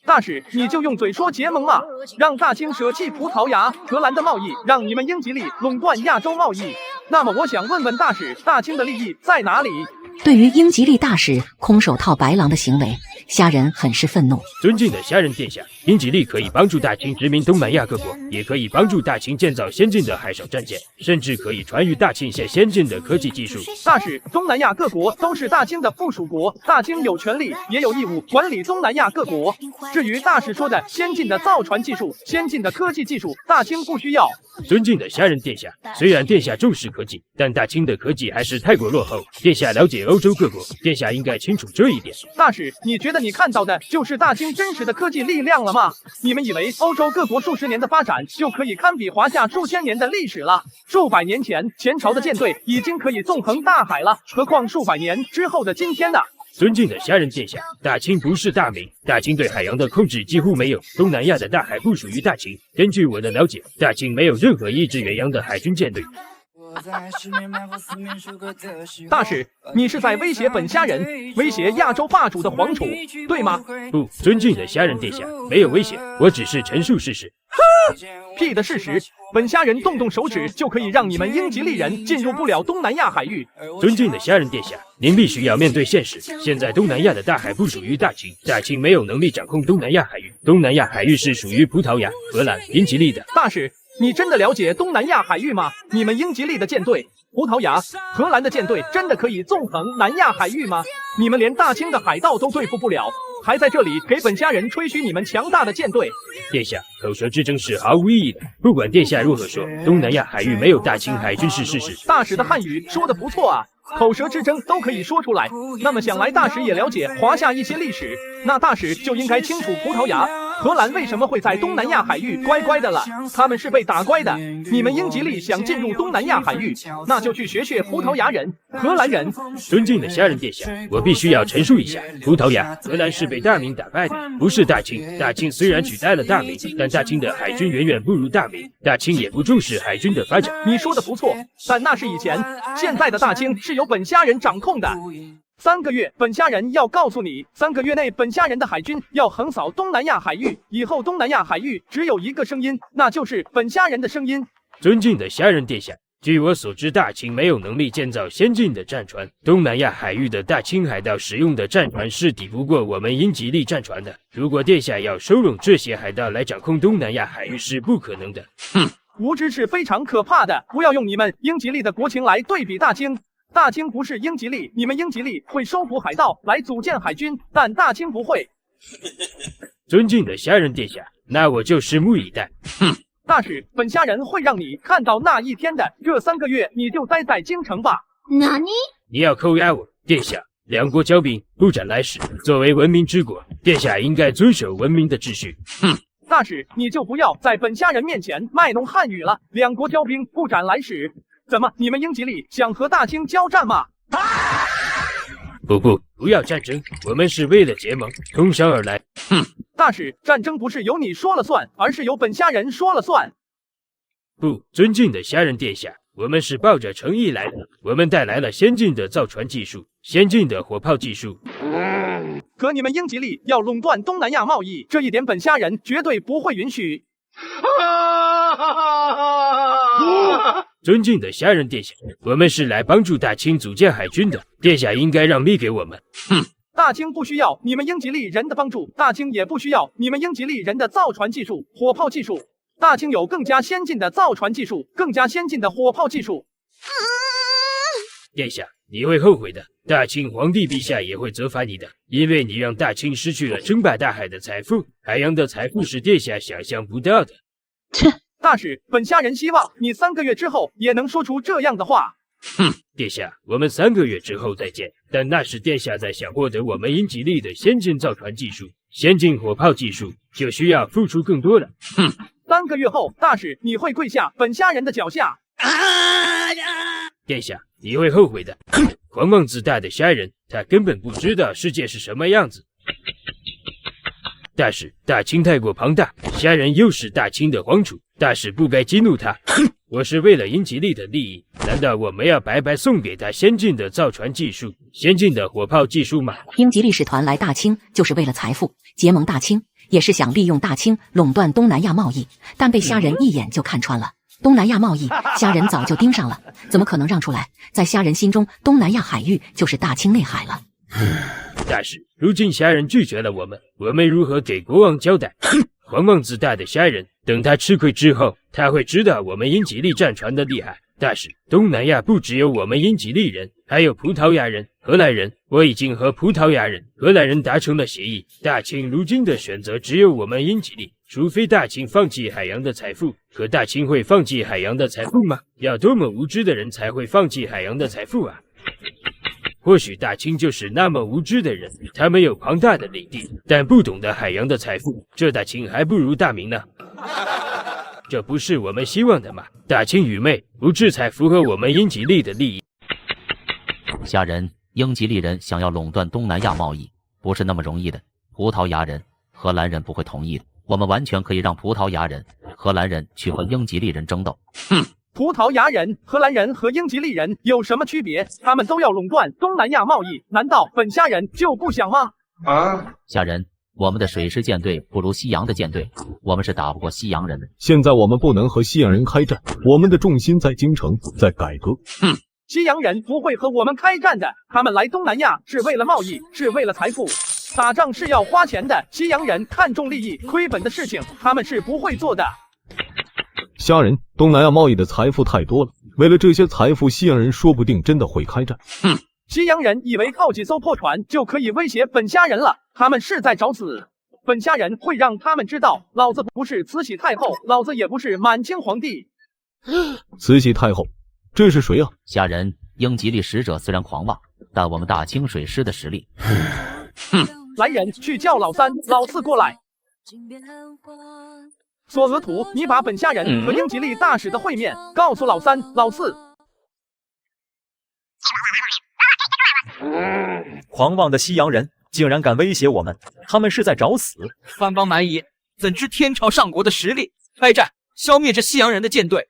大使，你就用嘴说结盟嘛，让大清舍弃葡萄牙、荷兰的贸易，让你们英吉利垄断亚洲贸易。那么我想问问大使，大清的利益在哪里？对于英吉利大使空手套白狼的行为，虾人很是愤怒。尊敬的虾仁殿下，英吉利可以帮助大清殖民东南亚各国，也可以帮助大清建造先进的海上战舰，甚至可以传于大清些先进的科技技术。大使，东南亚各国都是大清的附属国，大清有权利也有义务管理东南亚各国。至于大使说的先进的造船技术、先进的科技技术，大清不需要。尊敬的虾仁殿下，虽然殿下重视科技，但大清的科技还是太过落后。殿下了解欧洲各国，殿下应该清楚这一点。大使，你觉得你看到的就是大清真实的科技力量了吗？你们以为欧洲各国数十年的发展就可以堪比华夏数千年的历史了？数百年前，前朝的舰队已经可以纵横大海了，何况数百年之后的今天呢？尊敬的虾仁殿下，大清不是大明，大清对海洋的控制几乎没有，东南亚的大海不属于大清。根据我的了解，大清没有任何一支远洋的海军舰队。大使，你是在威胁本虾人，威胁亚洲霸主的皇储，对吗？不，尊敬的虾仁殿下，没有威胁，我只是陈述事实。屁的事实！本虾人动动手指就可以让你们英吉利人进入不了东南亚海域。尊敬的虾仁殿下，您必须要面对现实。现在东南亚的大海不属于大清，大清没有能力掌控东南亚海域，东南亚海域是属于葡萄牙、荷兰、英吉利的。大使，你真的了解东南亚海域吗？你们英吉利的舰队、葡萄牙、荷兰的舰队真的可以纵横南亚海域吗？你们连大清的海盗都对付不了，还在这里给本虾人吹嘘你们强大的舰队。殿下，口舌之争是毫无意义的。不管殿下如何说，东南亚海域没有大清海军是事实。大使的汉语说得不错啊，口舌之争都可以说出来。那么想来大使也了解华夏一些历史，那大使就应该清楚葡萄牙、荷兰为什么会在东南亚海域乖乖的了？他们是被打乖的。你们英吉利想进入东南亚海域，那就去学学葡萄牙人、荷兰人。尊敬的虾仁殿下，我必须要陈述一下，葡萄牙、荷兰是被大明打败的，不是大清。大清虽然取代了大明，但大清的海军远远不如大明，大清也不重视海军的发展。你说的不错，但那是以前，现在的大清是由本虾人掌控的。3个月，本虾人要告诉你，3个月内本虾人的海军要横扫东南亚海域，以后东南亚海域只有一个声音，那就是本虾人的声音。尊敬的虾仁殿下，据我所知，大清没有能力建造先进的战船，东南亚海域的大清海盗使用的战船是抵不过我们英吉利战船的。如果殿下要收拢这些海盗来掌控东南亚海域是不可能的。哼，无知是非常可怕的，不要用你们英吉利的国情来对比大清。大清不是英吉利，你们英吉利会收服海盗来组建海军，但大清不会。尊敬的虾仁殿下，那我就拭目以待。哼，大使，本虾人会让你看到那一天的。这3个月你就待在京城吧。哪里？你要扣押我，殿下。两国交兵，不斩来使。作为文明之国，殿下应该遵守文明的秩序。哼，大使，你就不要在本虾人面前卖弄汉语了。两国交兵，不斩来使。怎么，你们英吉利想和大清交战吗？不要战争，我们是为了结盟，通商而来。哼，大使，战争不是由你说了算，而是由本虾人说了算。不，尊敬的虾仁殿下，我们是抱着诚意来的，我们带来了先进的造船技术，先进的火炮技术。可你们英吉利要垄断东南亚贸易，这一点本虾人绝对不会允许。尊敬的虾仁殿下，我们是来帮助大清组建海军的，殿下应该让利给我们。哼，大清不需要你们英吉利人的帮助，大清也不需要你们英吉利人的造船技术、火炮技术。大清有更加先进的造船技术，更加先进的火炮技术。殿下，你会后悔的，大清皇帝陛下也会责罚你的，因为你让大清失去了称霸大海的财富，海洋的财富是殿下想象不到的。切！大使，本虾人希望你3个月之后也能说出这样的话。哼，殿下，我们3个月之后再见。但那时殿下在想获得我们英吉利的先进造船技术、先进火炮技术，就需要付出更多了。哼，3个月后，大使你会跪下本虾人的脚下。殿下，你会后悔的。哼，狂妄自大的虾人，他根本不知道世界是什么样子。大使，大清太过庞大，虾人又是大清的皇储，大使不该激怒他。哼，我是为了英吉利的利益，难道我们要白白送给他先进的造船技术、先进的火炮技术吗？英吉利使团来大清就是为了财富，结盟大清也是想利用大清垄断东南亚贸易，但被虾人一眼就看穿了。东南亚贸易，虾人早就盯上了，怎么可能让出来？在虾人心中，东南亚海域就是大清内海了。大使，如今虾人拒绝了我们如何给国王交代？狂妄自大的虾人，等他吃亏之后，他会知道我们英吉利战船的厉害。大使，东南亚不只有我们英吉利人，还有葡萄牙人、荷兰人。我已经和葡萄牙人、荷兰人达成了协议。大清如今的选择只有我们英吉利，除非大清放弃海洋的财富。可大清会放弃海洋的财富吗？要多么无知的人才会放弃海洋的财富啊！或许大清就是那么无知的人，他们有庞大的领地，但不懂得海洋的财富。这大清还不如大明呢。这不是我们希望的吗？大清愚昧无知才符合我们英吉利的利益。虾人，英吉利人想要垄断东南亚贸易，不是那么容易的。葡萄牙人、荷兰人不会同意的。我们完全可以让葡萄牙人、荷兰人去和英吉利人争斗。葡萄牙人、荷兰人和英吉利人有什么区别？他们都要垄断东南亚贸易，难道本虾人就不想吗？虾人，我们的水师舰队不如西洋的舰队，我们是打不过西洋人的。现在我们不能和西洋人开战，我们的重心在京城，在改革。西洋人不会和我们开战的，他们来东南亚是为了贸易，是为了财富。打仗是要花钱的，西洋人看重利益、亏本的事情，他们是不会做的。虾人，东南亚贸易的财富太多了，为了这些财富，西洋人说不定真的会开战。西洋人以为靠几艘破船就可以威胁本虾人了，他们是在找死。本虾人会让他们知道，老子不是慈禧太后，老子也不是满清皇帝。慈禧太后，这是谁啊？虾人，英吉利使者虽然狂妄，但我们大清水师的实力。来人，去叫老三、老四过来。索额图，你把本虾人和英吉利大使的会面告诉老三、老四。狂妄的西洋人竟然敢威胁我们，他们是在找死！藩邦蛮夷怎知天朝上国的实力？开战，消灭这西洋人的舰队！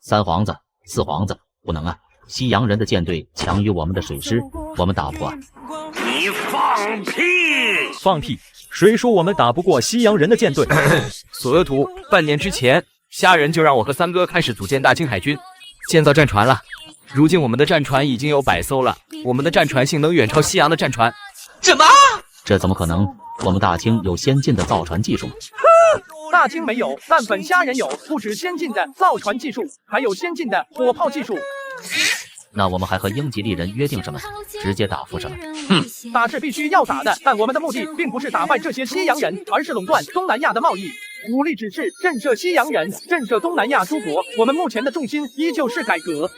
三皇子、四皇子，不能啊！西洋人的舰队强于我们的水师，我们打不过。你放屁！放屁！谁说我们打不过西洋人的舰队？索额图，半年之前，虾人就让我和三哥开始组建大清海军，建造战船了。如今我们的战船已经有100艘了，我们的战船性能远超西洋的战船。什么？这怎么可能？我们大清有先进的造船技术。大清没有，但本虾人有，不止先进的造船技术，还有先进的火炮技术。那我们还和英吉利人约定什么？直接答复什么？打是必须要打的，但我们的目的并不是打败这些西洋人，而是垄断东南亚的贸易。武力只是震慑西洋人，震慑东南亚诸国。我们目前的重心依旧是改革。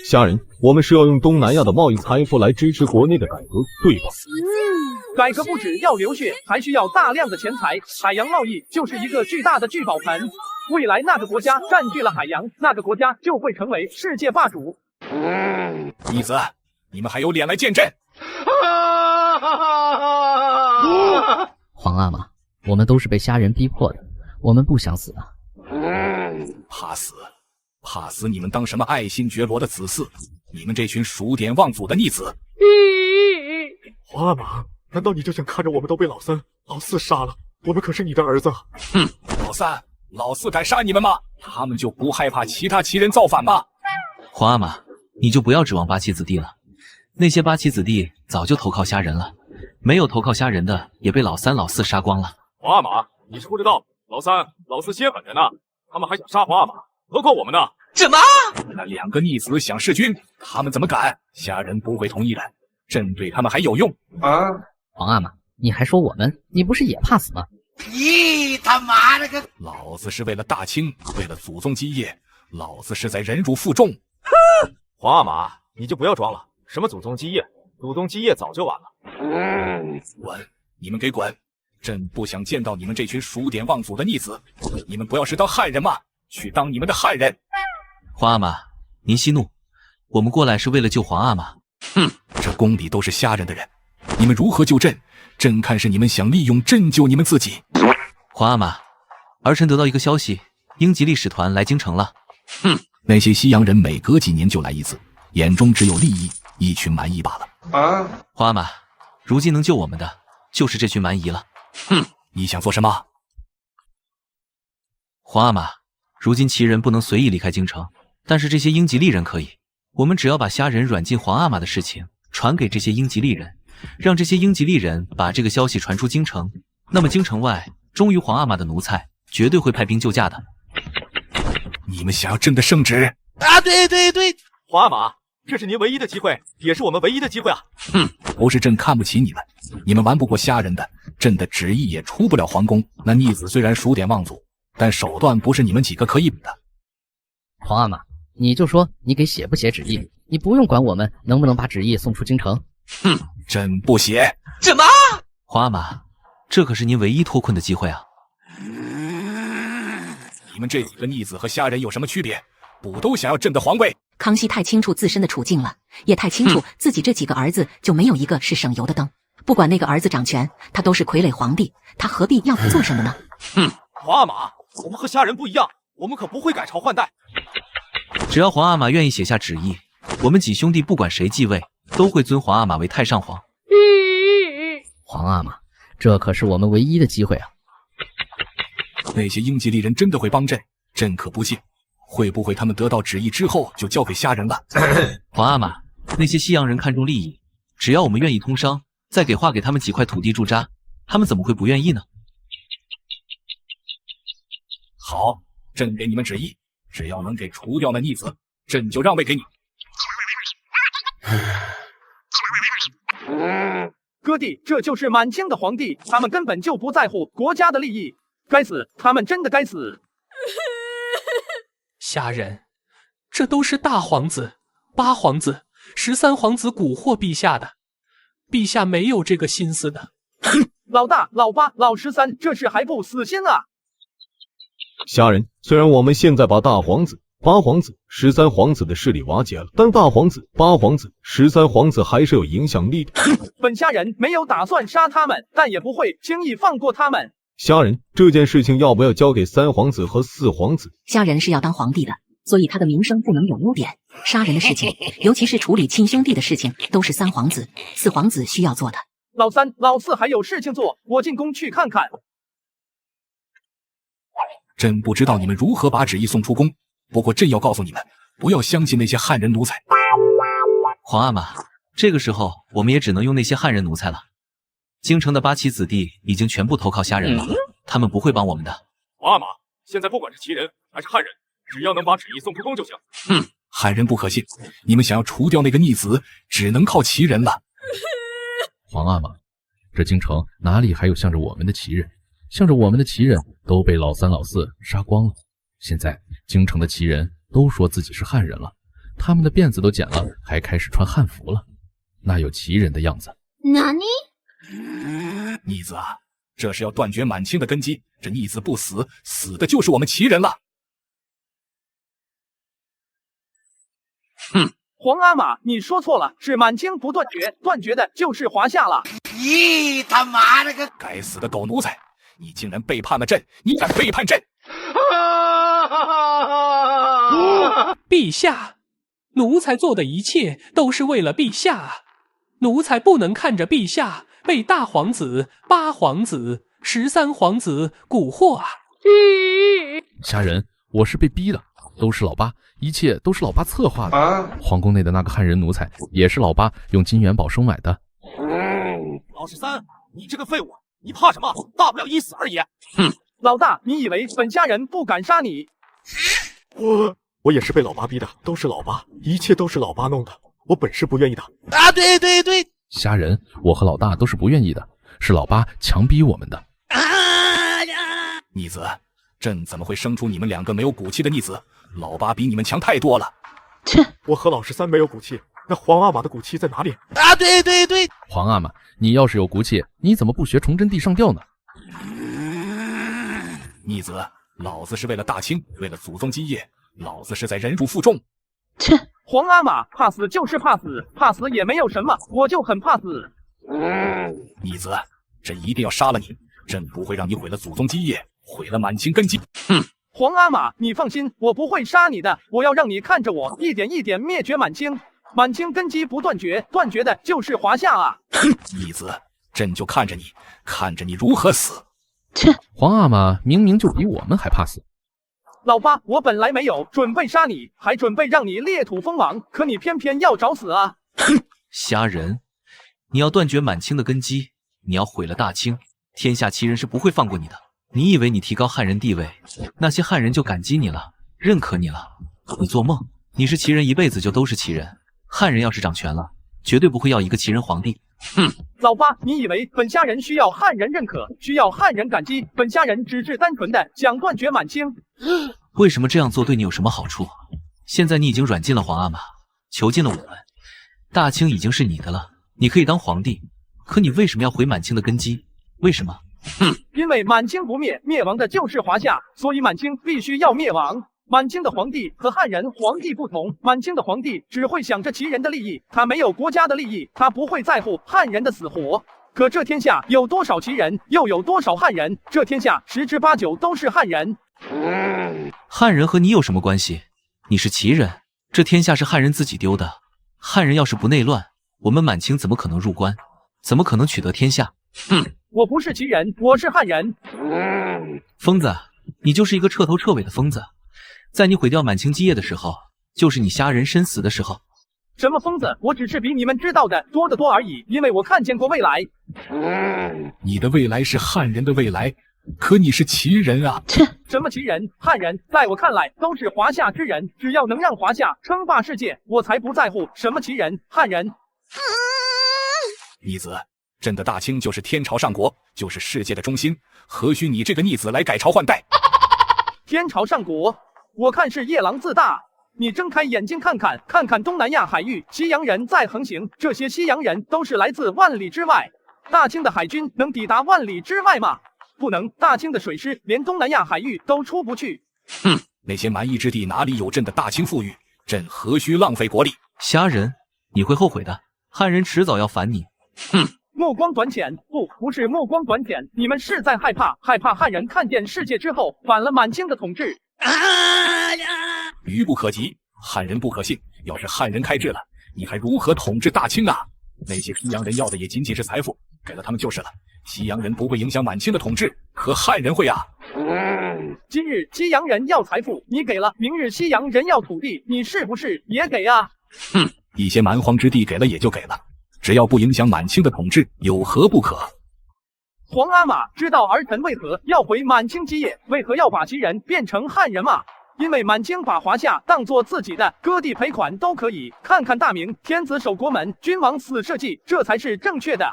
虾人，我们是要用东南亚的贸易财富来支持国内的改革，对吧？改革不止要流血，还需要大量的钱财。海洋贸易就是一个巨大的聚宝盆。未来那个国家占据了海洋，那个国家就会成为世界霸主。逆子，你们还有脸来见朕？皇阿玛，我们都是被虾人逼迫的，我们不想死啊。怕死？怕死你们当什么爱新觉罗的子嗣？你们这群数典忘祖的逆子！皇阿玛，难道你就想看着我们都被老三、老四杀了？我们可是你的儿子。老三、老四敢杀你们吗？他们就不害怕其他旗人造反吗？皇阿玛，你就不要指望八旗子弟了，那些八旗子弟早就投靠虾人了，没有投靠虾人的也被老三、老四杀光了。皇阿玛，你是不知道，老三、老四些狠人呢，他们还想杀皇阿玛，何况我们呢？什么？那2个逆子想弑君，他们怎么敢？虾人不会同意的，朕对他们还有用啊！皇阿玛，你还说我们？你不是也怕死吗？咦，他妈了个！老子是为了大清，为了祖宗基业，老子是在忍辱负重。皇阿玛，你就不要装了，什么祖宗基业？祖宗基业早就完了。滚！你们给滚！朕不想见到你们这群数典忘祖的逆子。你们不要是当汉人吗？去当你们的汉人！皇阿玛，您息怒，我们过来是为了救皇阿玛。这宫里都是虾人的人，你们如何救朕？朕看是你们想利用朕救你们自己。皇阿玛，儿臣得到一个消息，英吉利使团来京城了。那些西洋人每隔几年就来一次，眼中只有利益，一群蛮夷罢了。皇阿玛，如今能救我们的就是这群蛮夷了。你想做什么？皇阿玛，如今旗人不能随意离开京城，但是这些英吉利人可以。我们只要把虾人软禁皇阿玛的事情传给这些英吉利人，让这些英吉利人把这个消息传出京城。那么京城外忠于皇阿玛的奴才绝对会派兵救驾的。你们想要朕的圣旨？啊，对，皇阿玛，这是您唯一的机会，也是我们唯一的机会啊！哼，不是朕看不起你们，你们玩不过虾人的，朕的旨意也出不了皇宫。那逆子虽然数典忘祖，但手段不是你们几个可以比的。皇阿玛，你就说你给写不写旨意，你不用管我们能不能把旨意送出京城。哼，朕不写。什么？皇阿玛，这可是您唯一脱困的机会啊！你们这几个逆子和虾人有什么区别？不都想要朕的皇位？康熙太清楚自身的处境了，也太清楚自己这几个儿子就没有一个是省油的灯。不管那个儿子掌权，他都是傀儡皇帝，他何必要他做什么呢？哼，皇阿玛，我们和虾人不一样，我们可不会改朝换代。只要皇阿玛愿意写下旨意，我们几兄弟不管谁继位，都会尊皇阿玛为太上皇。皇阿玛，这可是我们唯一的机会啊！那些英吉利人真的会帮朕？朕可不信。会不会他们得到旨意之后就交给虾人了？皇阿玛，那些西洋人看重利益，只要我们愿意通商，再划给他们几块土地驻扎，他们怎么会不愿意呢？好，朕给你们旨意，只要能给除掉那逆子，朕就让位给你。哥弟，这就是满清的皇帝，他们根本就不在乎国家的利益，该死，他们真的该死。虾人，这都是大皇子、八皇子、13皇子蛊惑陛下的，陛下没有这个心思的。老大、老八、老13，这事还不死心啊！虾人，虽然我们现在把大皇子、八皇子、13皇子的势力瓦解了，但大皇子、八皇子、13皇子还是有影响力的。本虾人没有打算杀他们，但也不会轻易放过他们。虾人，这件事情要不要交给3皇子和4皇子？虾人是要当皇帝的，所以他的名声不能有污点。杀人的事情，尤其是处理亲兄弟的事情，都是3皇子、4皇子需要做的。老3、老4还有事情做，我进宫去看看。朕不知道你们如何把旨意送出宫，不过朕要告诉你们，不要相信那些汉人奴才。皇阿玛，这个时候我们也只能用那些汉人奴才了。京城的8旗子弟已经全部投靠虾人了，他们不会帮我们的。皇阿玛，现在不管是旗人还是汉人，只要能把旨意送出宫就行。汉人不可信，你们想要除掉那个逆子，只能靠旗人了。皇阿玛，这京城哪里还有向着我们的旗人？向着我们的旗人都被老3、老4杀光了。现在京城的旗人都说自己是汉人了，他们的辫子都剪了，还开始穿汉服了，那有旗人的样子？哪里？逆子啊，这是要断绝满清的根基，这逆子不死，死的就是我们旗人了。皇阿玛，你说错了，是满清不断绝，断绝的就是华夏了。咦，他妈了个！该死的狗奴才，你竟然背叛了朕！你敢背叛朕！陛下，奴才做的一切都是为了陛下，奴才不能看着陛下被大皇子、8皇子、13皇子蛊惑啊！虾人，我是被逼的，都是老八，一切都是老八策划的。皇宫内的那个汉人奴才也是老八用金元宝收买的。老13，你这个废物，你怕什么？大不了一死而已。老大，你以为本虾人不敢杀你？我也是被老八逼的，都是老八，一切都是老八弄的，我本是不愿意的。啊，对，虾人，我和老大都是不愿意的，是老八强逼我们的。逆子，朕怎么会生出你们2个没有骨气的逆子？老八比你们强太多了。切，我和老13没有骨气，那皇阿玛的骨气在哪里？啊，对，皇阿玛，你要是有骨气，你怎么不学崇祯帝上吊呢？逆子，老子是为了大清，为了祖宗基业，老子是在忍辱负重。切，皇阿玛，怕死就是怕死，怕死也没有什么，我就很怕死。逆子，朕一定要杀了你，朕不会让你毁了祖宗基业，毁了满清根基。皇阿玛，你放心，我不会杀你的，我要让你看着我一点一点灭绝满清，满清根基不断绝，断绝的就是华夏啊！逆子，朕就看着你如何死。切，皇阿玛明明就比我们还怕死。老八，我本来没有准备杀你，还准备让你裂土封王，可你偏偏要找死啊！虾仁，你要断绝满清的根基，你要毁了大清，天下旗人是不会放过你的。你以为你提高汉人地位，那些汉人就感激你了，认可你了？你做梦！你是旗人，一辈子就都是旗人。汉人要是掌权了，绝对不会要一个旗人皇帝。哼！老八，你以为本虾仁需要汉人认可，需要汉人感激？本虾仁只是单纯的想断绝满清。为什么这样做对你有什么好处？现在你已经软禁了皇阿玛，囚禁了我们，大清已经是你的了，你可以当皇帝。可你为什么要毁满清的根基？为什么？因为满清不灭，灭亡的就是华夏，所以满清必须要灭亡。满清的皇帝和汉人皇帝不同，满清的皇帝只会想着旗人的利益，他没有国家的利益，他不会在乎汉人的死活。可这天下有多少旗人，又有多少汉人？这天下10之8九都是汉人。汉人和你有什么关系？你是旗人，这天下是汉人自己丢的。汉人要是不内乱，我们满清怎么可能入关？怎么可能取得天下？我不是旗人，我是汉人。疯子，你就是一个彻头彻尾的疯子。在你毁掉满清基业的时候，就是你虾仁身死的时候。什么疯子？我只是比你们知道的多得多而已，因为我看见过未来。你的未来是汉人的未来，可你是旗人啊！什么旗人、汉人，在我看来都是华夏之人，只要能让华夏称霸世界，我才不在乎什么旗人、汉人。逆子，朕的大清就是天朝上国，就是世界的中心，何须你这个逆子来改朝换代？天朝上国，我看是夜郎自大。你睁开眼睛看看，看看东南亚海域，西洋人在横行，这些西洋人都是来自万里之外。大清的海军能抵达万里之外吗？不能，大清的水师连东南亚海域都出不去。那些蛮夷之地哪里有朕的大清富裕？朕何须浪费国力？虾仁，你会后悔的，汉人迟早要反你。目光短浅，不是目光短浅，你们是在害怕汉人看见世界之后反了满清的统治。愚不可及，汉人不可信。要是汉人开智了，你还如何统治大清啊？那些西洋人要的也仅仅是财富，给了他们就是了。西洋人不会影响满清的统治，可汉人会啊。今日西洋人要财富，你给了；明日西洋人要土地，你是不是也给啊？一些蛮荒之地给了也就给了，只要不影响满清的统治，有何不可？皇阿玛知道儿臣为何要毁满清基业，为何要把旗人变成汉人吗？因为满清把华夏当作自己的，割地赔款都可以。看看大明，天子守国门，君王死社稷，这才是正确的。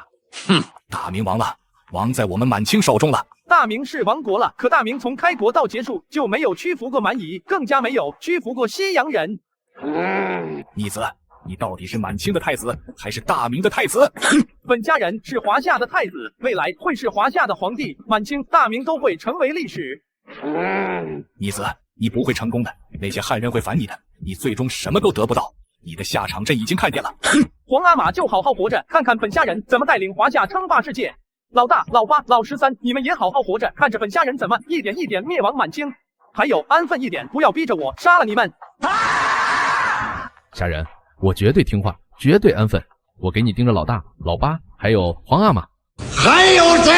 大明亡了，亡在我们满清手中了。大明是亡国了，可大明从开国到结束就没有屈服过蛮夷，更加没有屈服过西洋人。逆子，你到底是满清的太子，还是大明的太子？本家人是华夏的太子，未来会是华夏的皇帝，满清、大明都会成为历史。逆子，你不会成功的，那些汉人会反你的，你最终什么都得不到。你的下场朕已经看见了。皇阿玛就好好活着，看看本虾人怎么带领华夏称霸世界。老大、老八、老13，你们也好好活着，看着本虾人怎么一点一点灭亡满清。还有，安分一点，不要逼着我杀了你们。虾仁，我绝对听话，绝对安分。我给你盯着老大、老八，还有皇阿玛。还有谁？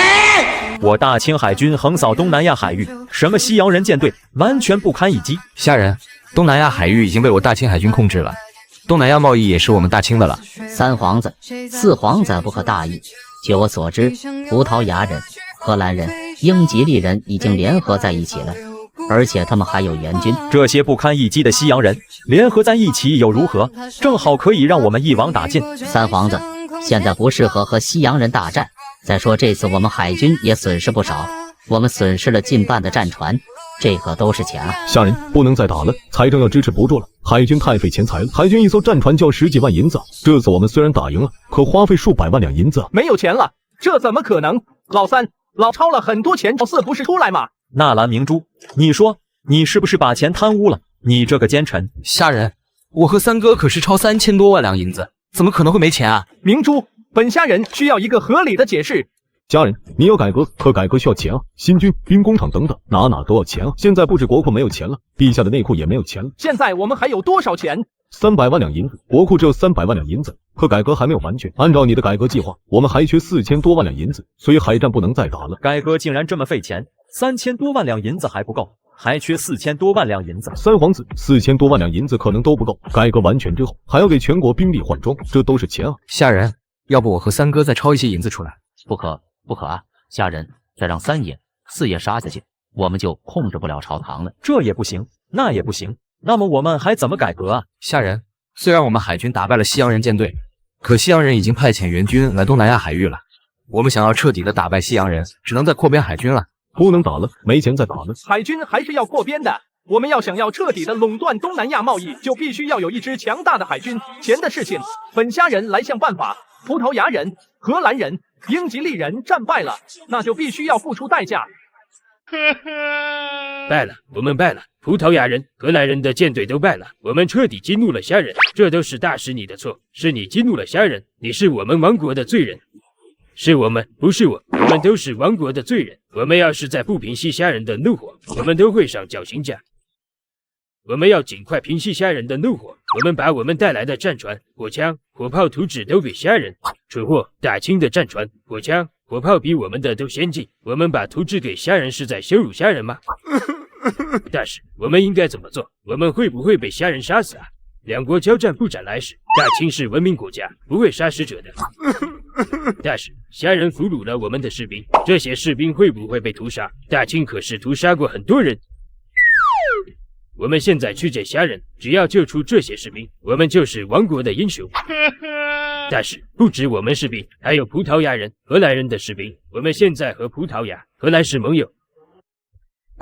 我大清海军横扫东南亚海域，什么西洋人舰队完全不堪一击。虾仁，东南亚海域已经被我大清海军控制了，东南亚贸易也是我们大清的了。三皇子、四皇子不可大意。据我所知，葡萄牙人、荷兰人、英吉利人已经联合在一起了，而且他们还有援军。这些不堪一击的西洋人联合在一起又如何？正好可以让我们一网打尽。三皇子，现在不适合和西洋人大战。再说这次我们海军也损失不少，我们损失了近半的战船，这可都是钱啊！虾仁，不能再打了，财政要支持不住了，海军太费钱财了。海军一艘战船就要10几万银子，这次我们虽然打赢了，可花费数百万两银子，没有钱了，这怎么可能？老三、老超了很多钱，老四不是出来吗？纳兰明珠，你说你是不是把钱贪污了？你这个奸臣！虾仁，我和三哥可是超3000多万两银子，怎么可能会没钱啊？明珠，本虾人需要一个合理的解释。家人，你要改革，可改革需要钱啊，新军、兵工厂等等，哪都要钱啊。现在不止国库没有钱了，陛下的内库也没有钱了。现在我们还有多少钱？300万两银子，国库只有300万两银子，可改革还没有完全。按照你的改革计划，我们还缺4000多万两银子，所以海战不能再打了。改革竟然这么费钱，3000多万两银子还不够，还缺4000多万两银子。三皇子4000多万两银子可能都不够，改革完全之后还要给全国兵力换装，这都是钱啊！虾仁，要不我和三哥再抄一些银子出来？不可啊！虾仁，再让3爷、4爷杀下去，我们就控制不了朝堂了。这也不行，那也不行，那么我们还怎么改革啊？虾仁，虽然我们海军打败了西洋人舰队，可西洋人已经派遣援军来东南亚海域了。我们想要彻底的打败西洋人，只能再扩编海军了。不能打了，没钱再打了。海军还是要扩编的。我们想要彻底的垄断东南亚贸易，就必须要有一支强大的海军。钱的事情，本虾仁来想办法。葡萄牙人、荷兰人、英吉利人战败了，那就必须要付出代价。败了，我们败了，葡萄牙人、荷兰人的舰队都败了，我们彻底激怒了虾仁，这都是大使你的错，是你激怒了虾仁，你是我们王国的罪人。是我们，不是我，我们都是王国的罪人。我们要是再不平息虾仁的怒火，我们都会上绞刑架。我们要尽快平息虾仁的怒火。我们把我们带来的战船、火枪、火炮、图纸都给虾仁。蠢货，大清的战船、火枪、火炮比我们的都先进。我们把图纸给虾仁是在羞辱虾仁吗？大使，我们应该怎么做？我们会不会被虾仁杀死啊？两国交战不斩来使，大清是文明国家，不会杀使者的。大使，虾仁俘虏了我们的士兵，这些士兵会不会被屠杀？大清可是屠杀过很多人。我们现在去见虾仁，只要救出这些士兵，我们就是王国的英雄。大使，不止我们士兵，还有葡萄牙人、荷兰人的士兵。我们现在和葡萄牙、荷兰是盟友。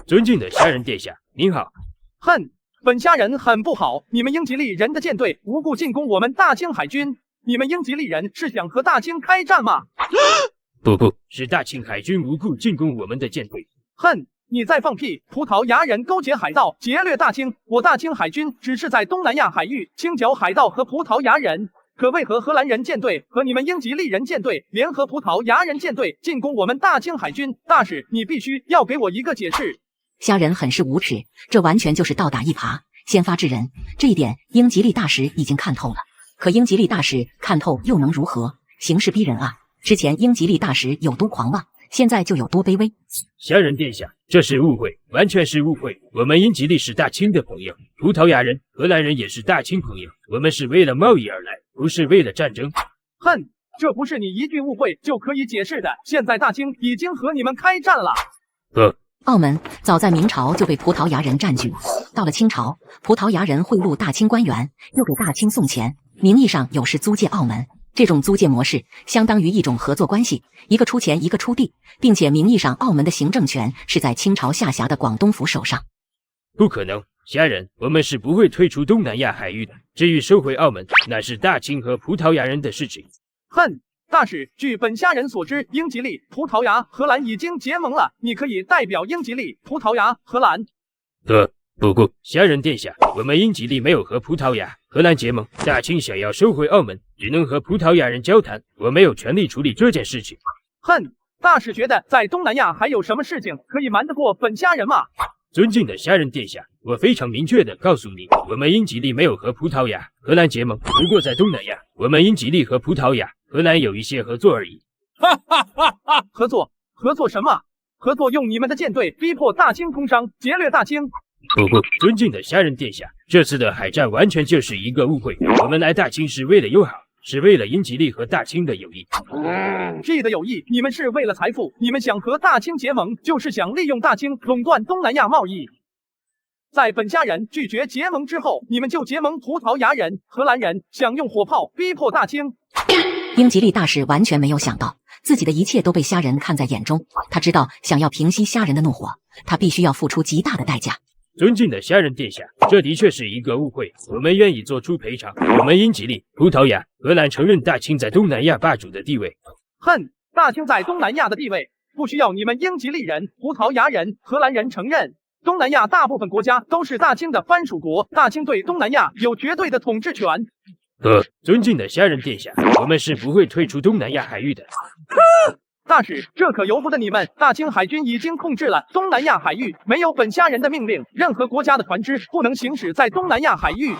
尊敬的虾仁殿下，您好。哼，本虾仁很不好，你们英吉利人的舰队无故进攻我们大清海军。你们英吉利人是想和大清开战吗？不，是大清海军无故进攻我们的舰队。哼，你在放屁！葡萄牙人勾结海盗，劫掠大清，我大清海军只是在东南亚海域清剿海盗和葡萄牙人，可为何荷兰人舰队和你们英吉利人舰队联合葡萄牙人舰队进攻我们大清海军？大使，你必须要给我一个解释。虾仁很是无耻，这完全就是倒打一耙，先发制人，这一点英吉利大使已经看透了。可英吉利大使看透又能如何？形势逼人啊！之前英吉利大使有多狂妄，现在就有多卑微。虾仁殿下，这是误会，完全是误会。我们英吉利是大清的朋友，葡萄牙人、荷兰人也是大清朋友。我们是为了贸易而来，不是为了战争。哼，这不是你一句误会就可以解释的。现在大清已经和你们开战了。澳门早在明朝就被葡萄牙人占据，到了清朝，葡萄牙人贿赂大清官员，又给大清送钱，名义上有事租借澳门。这种租借模式相当于一种合作关系，一个出钱，一个出地，并且名义上澳门的行政权是在清朝下辖的广东府手上。不可能，虾仁，我们是不会退出东南亚海域的。至于收回澳门，那是大清和葡萄牙人的事情。哼！大使，据本虾仁所知，英吉利、葡萄牙、荷兰已经结盟了，你可以代表英吉利、葡萄牙、荷兰。不，虾仁殿下，我们英吉利没有和葡萄牙、荷兰结盟。大清想要收回澳门，只能和葡萄牙人交谈，我没有权利处理这件事情。哼，大使觉得在东南亚还有什么事情可以瞒得过本虾仁吗？尊敬的虾仁殿下，我非常明确地告诉你，我们英吉利没有和葡萄牙、荷兰结盟。不过在东南亚，我们英吉利和葡萄牙、荷兰有一些合作而已。合作什么？合作用你们的舰队逼迫大清通商，劫掠大清。不，尊敬的虾仁殿下，这次的海战完全就是一个误会。我们来大清是为了友好，是为了英吉利和大清的友谊。这的友谊，你们是为了财富，你们想和大清结盟，就是想利用大清垄断东南亚贸易。在本虾仁拒绝结盟之后，你们就结盟葡萄牙人、荷兰人，想用火炮逼迫大清。英吉利大使完全没有想到，自己的一切都被虾仁看在眼中。他知道，想要平息虾仁的怒火，他必须要付出极大的代价。尊敬的虾仁殿下，这的确是一个误会，我们愿意做出赔偿。我们英吉利、葡萄牙、荷兰承认大清在东南亚霸主的地位。哼，大清在东南亚的地位不需要你们英吉利人、葡萄牙人、荷兰人承认。东南亚大部分国家都是大清的藩属国，大清对东南亚有绝对的统治权。尊敬的虾仁殿下，我们是不会退出东南亚海域的。大使，这可由不得你们。大清海军已经控制了东南亚海域，没有本虾仁的命令，任何国家的船只不能行驶在东南亚海域。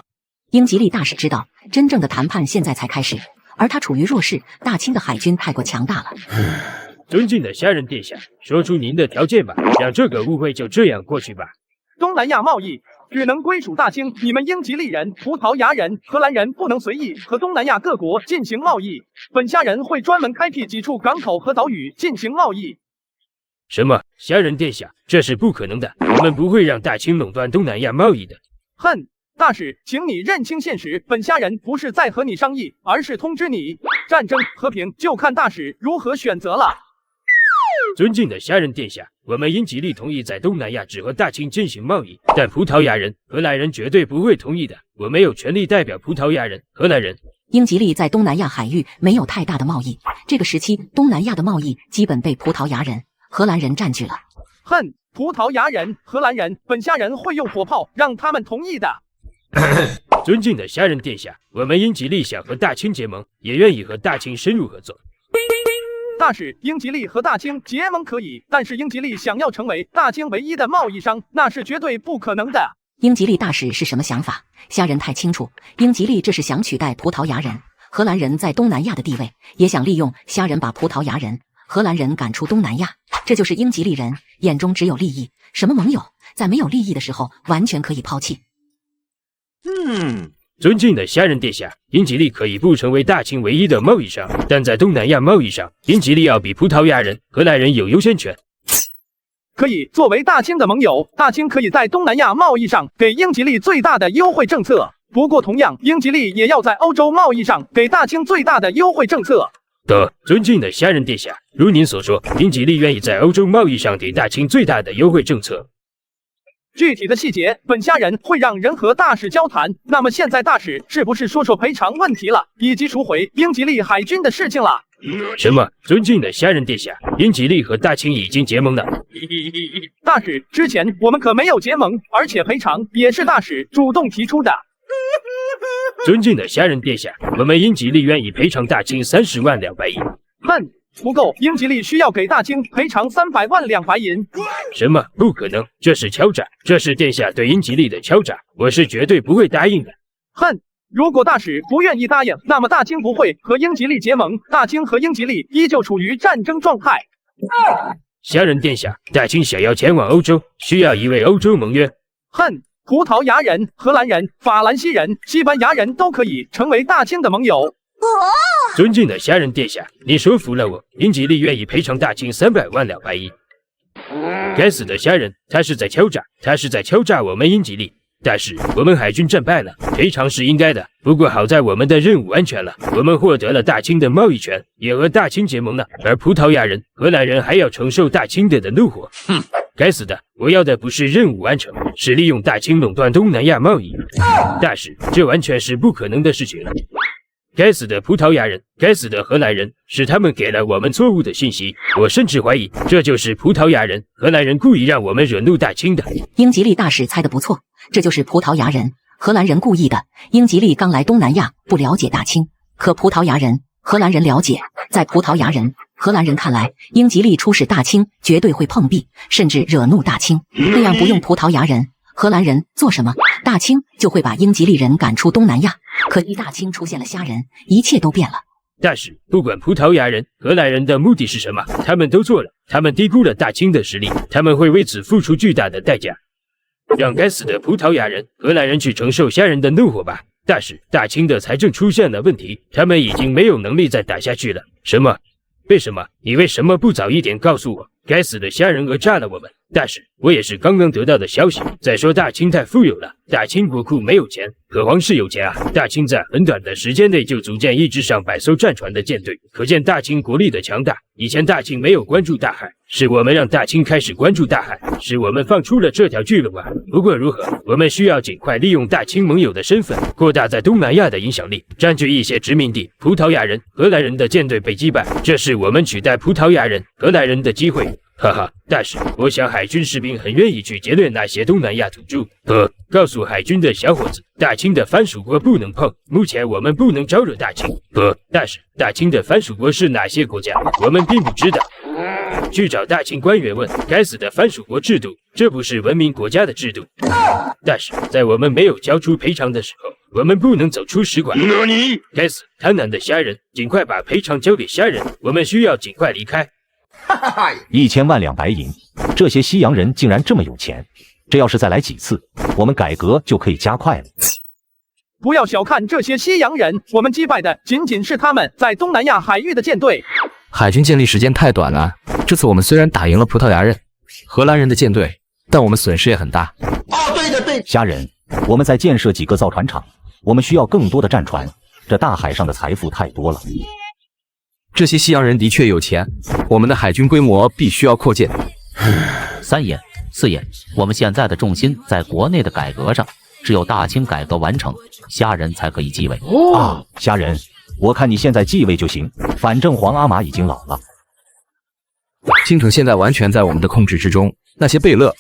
英吉利大使知道，真正的谈判现在才开始，而他处于弱势，大清的海军太过强大了。尊敬的虾仁殿下，说出您的条件吧，让这个误会就这样过去吧。东南亚贸易只能归属大清。你们英吉利人、葡萄牙人、荷兰人不能随意和东南亚各国进行贸易。本虾仁会专门开辟几处港口和岛屿进行贸易。什么？虾仁殿下，这是不可能的，我们不会让大清垄断东南亚贸易的。哼！大使，请你认清现实，本虾仁不是在和你商议，而是通知你，战争和平就看大使如何选择了。尊敬的虾仁殿下，我们英吉利同意在东南亚只和大清进行贸易，但葡萄牙人、荷兰人绝对不会同意的。我没有权利代表葡萄牙人、荷兰人。英吉利在东南亚海域没有太大的贸易，这个时期东南亚的贸易基本被葡萄牙人、荷兰人占据了。哼！葡萄牙人、荷兰人，本虾仁会用火炮让他们同意的。尊敬的虾仁殿下，我们英吉利想和大清结盟，也愿意和大清深入合作。大使，英吉利和大清结盟可以，但是英吉利想要成为大清唯一的贸易商，那是绝对不可能的。英吉利大使是什么想法？虾仁太清楚，英吉利这是想取代葡萄牙人、荷兰人在东南亚的地位，也想利用虾仁把葡萄牙人、荷兰人赶出东南亚。这就是英吉利人眼中只有利益，什么盟友，在没有利益的时候完全可以抛弃。尊敬的虾仁殿下，英吉利可以不成为大清唯一的贸易商，但在东南亚贸易上，英吉利要比葡萄牙人、荷兰人有优先权。可以作为大清的盟友，大清可以在东南亚贸易上给英吉利最大的优惠政策。不过同样，英吉利也要在欧洲贸易上给大清最大的优惠政策。尊敬的虾仁殿下，如您所说，英吉利愿意在欧洲贸易上给大清最大的优惠政策。具体的细节，本虾仁会让人和大使交谈。那么现在大使是不是说说赔偿问题了，以及赎回英吉利海军的事情了？什么？尊敬的虾仁殿下，英吉利和大清已经结盟了。大使，之前我们可没有结盟，而且赔偿也是大使主动提出的。尊敬的虾仁殿下，我们英吉利愿意赔偿大清30万两白银。哼！不够，英吉利需要给大清赔偿300万两白银。什么？不可能，这是敲诈，这是殿下对英吉利的敲诈，我是绝对不会答应的。哼！如果大使不愿意答应，那么大清不会和英吉利结盟，大清和英吉利依旧处于战争状态。虾仁殿下，大清想要前往欧洲，需要一位欧洲盟约。哼！葡萄牙人、荷兰人、法兰西人、西班牙人都可以成为大清的盟友。尊敬的虾仁殿下，你说服了我，英吉利愿意赔偿大清300万两白银。该死的虾仁，他是在敲诈，他是在敲诈我们英吉利。但是我们海军战败了，赔偿是应该的。不过好在我们的任务安全了，我们获得了大清的贸易权，也和大清结盟了。而葡萄牙人、荷兰人还要承受大清的怒火。该死的！我要的不是任务完成，是利用大清垄断东南亚贸易。大使，这完全是不可能的事情了。该死的葡萄牙人，该死的荷兰人，是他们给了我们错误的信息。我甚至怀疑，这就是葡萄牙人、荷兰人故意让我们惹怒大清的。英吉利大使猜得不错，这就是葡萄牙人、荷兰人故意的。英吉利刚来东南亚，不了解大清，可葡萄牙人、荷兰人了解。在葡萄牙人、荷兰人看来，英吉利出使大清绝对会碰壁，甚至惹怒大清。那样不用葡萄牙人、荷兰人做什么，大清就会把英吉利人赶出东南亚。可一大清出现了虾仁，一切都变了。大使，不管葡萄牙人、荷兰人的目的是什么，他们都做了。他们低估了大清的实力，他们会为此付出巨大的代价。让该死的葡萄牙人、荷兰人去承受虾仁的怒火吧。大使，大清的财政出现了问题，他们已经没有能力再打下去了。什么？为什么？你为什么不早一点告诉我？该死的虾仁讹诈了我们。大使，我也是刚刚得到的消息。再说大清太富有了，大清国库没有钱，可皇室有钱啊！大清在很短的时间内就组建一支上100艘战船的舰队，可见大清国力的强大。以前大清没有关注大海，是我们让大清开始关注大海，是我们放出了这条巨龙啊！不过如何，我们需要尽快利用大清盟友的身份，扩大在东南亚的影响力，占据一些殖民地。葡萄牙人、荷兰人的舰队被击败，这是我们取代葡萄牙人、荷兰人的机会。哈哈，大使，我想海军士兵很愿意去劫掠那些东南亚土著。告诉海军的小伙子，大清的藩属国不能碰。目前我们不能招惹大清。大使，大清的藩属国是哪些国家？我们并不知道。去找大清官员问。该死的藩属国制度，这不是文明国家的制度。大使，在我们没有交出赔偿的时候，我们不能走出使馆。该死贪婪的虾仁，尽快把赔偿交给虾仁，我们需要尽快离开。 1000万两白银，这些西洋人竟然这么有钱。这要是再来几次，我们改革就可以加快了。不要小看这些西洋人，我们击败的仅仅是他们在东南亚海域的舰队。海军建立时间太短了，这次我们虽然打赢了葡萄牙人、荷兰人的舰队，但我们损失也很大。对的对。虾仁，我们再建设几个造船厂，我们需要更多的战船。这大海上的财富太多了。这些西洋人的确有钱，我们的海军规模必须要扩建。三爷、四爷，我们现在的重心在国内的改革上，只有大清改革完成，虾仁才可以继位。虾仁，我看你现在继位就行，反正皇阿玛已经老了。京城现在完全在我们的控制之中，那些贝勒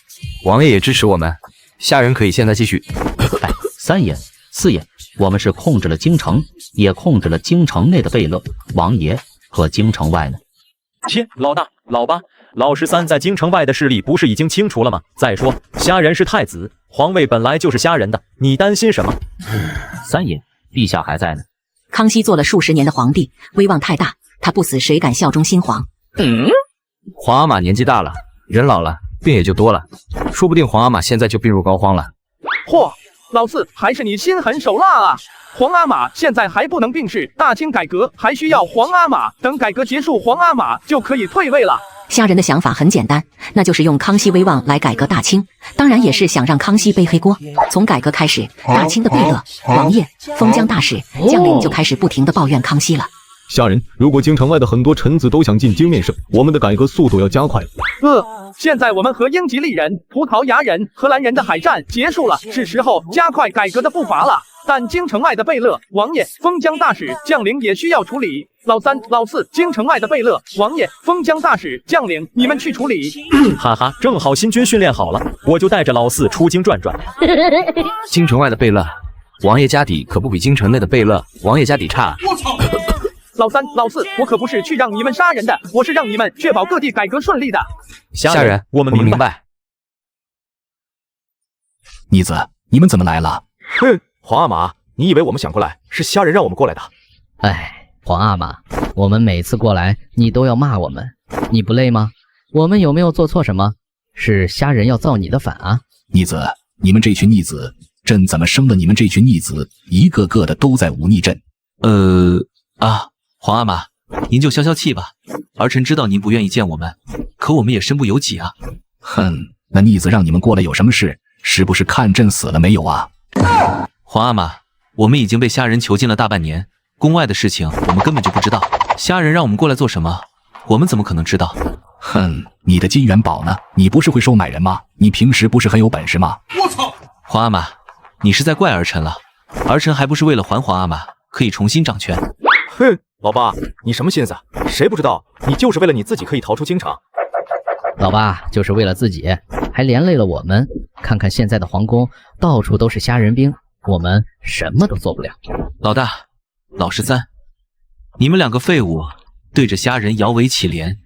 王爷也支持我们，虾仁可以现在继续。三爷、四爷，我们是控制了京城，也控制了京城内的贝勒王爷和京城外呢。切，老大、老八、老13在京城外的势力不是已经清除了吗？再说虾仁是太子，皇位本来就是虾仁的，你担心什么？三爷，陛下还在呢。康熙做了数十年的皇帝，威望太大，他不死谁敢效忠新皇？皇阿玛年纪大了，人老了，病也就多了，说不定皇阿玛现在就病入膏肓了。嚯，老四还是你心狠手辣啊！皇阿玛现在还不能病逝，大清改革还需要皇阿玛，等改革结束，皇阿玛就可以退位了。虾仁的想法很简单，那就是用康熙威望来改革大清，当然也是想让康熙背黑锅。从改革开始，大清的贝勒、王爷、封疆大使、将领就开始不停地抱怨康熙了。虾仁，如果京城外的很多臣子都想进京面圣，我们的改革速度要加快了。现在我们和英吉利人、葡萄牙人、荷兰人的海战结束了，是时候加快改革的步伐了。但京城外的贝勒、王爷、封疆大使、将领也需要处理。老三、老四，京城外的贝勒、王爷、封疆大使、将领，你们去处理。哈哈，正好新军训练好了，我就带着老四出京转转。京城外的贝勒、王爷家底可不比京城内的贝勒、王爷家底差。我操！老三、老四，我可不是去让你们杀人的，我是让你们确保各地改革顺利的。虾仁，我们明白。逆子，你们怎么来了？皇阿玛，你以为我们想过来是虾仁让我们过来的？皇阿玛，我们每次过来你都要骂我们，你不累吗？我们有没有做错什么？是虾仁要造你的反啊！逆子，你们这群逆子，朕怎么生的你们这群逆子，一个个的都在忤逆朕？皇阿玛，您就消消气吧。儿臣知道您不愿意见我们，可我们也身不由己啊。哼，那逆子让你们过来有什么事？是不是看朕死了没有啊？皇阿玛，我们已经被虾仁囚禁了大半年，宫外的事情我们根本就不知道。虾仁让我们过来做什么？我们怎么可能知道？哼，你的金元宝呢？你不是会收买人吗？你平时不是很有本事吗？我操！皇阿玛，你是在怪儿臣了？儿臣还不是为了还皇阿玛可以重新掌权。老八，你什么心思？谁不知道你就是为了你自己可以逃出京城？老八就是为了自己，还连累了我们。看看现在的皇宫，到处都是虾仁兵，我们什么都做不了。老大、老13，你们两个废物对着虾仁摇尾乞怜，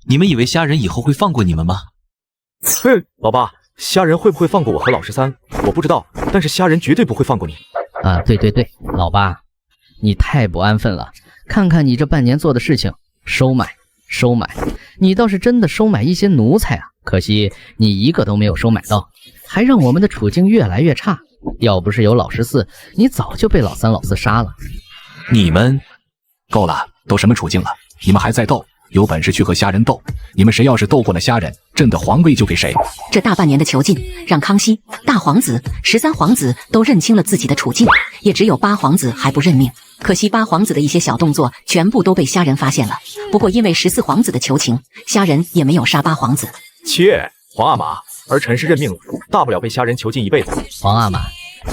你们以为虾仁以后会放过你们吗？老八，虾仁会不会放过我和老13？我不知道，但是虾仁绝对不会放过你。对，老八，你太不安分了。看看你这半年做的事情，收买，你倒是真的收买一些奴才啊！可惜你一个都没有收买到，还让我们的处境越来越差。要不是有老14，你早就被老3、老4杀了。你们够了，都什么处境了？你们还在斗？有本事去和虾仁斗！你们谁要是斗过了虾仁，朕的皇位就给谁。这大半年的囚禁，让康熙、大皇子、13皇子都认清了自己的处境，也只有8皇子还不认命。可惜8皇子的一些小动作全部都被虾仁发现了。不过因为14皇子的求情，虾仁也没有杀8皇子。皇阿玛，儿臣是认命了，大不了被虾仁囚禁一辈子。皇阿玛，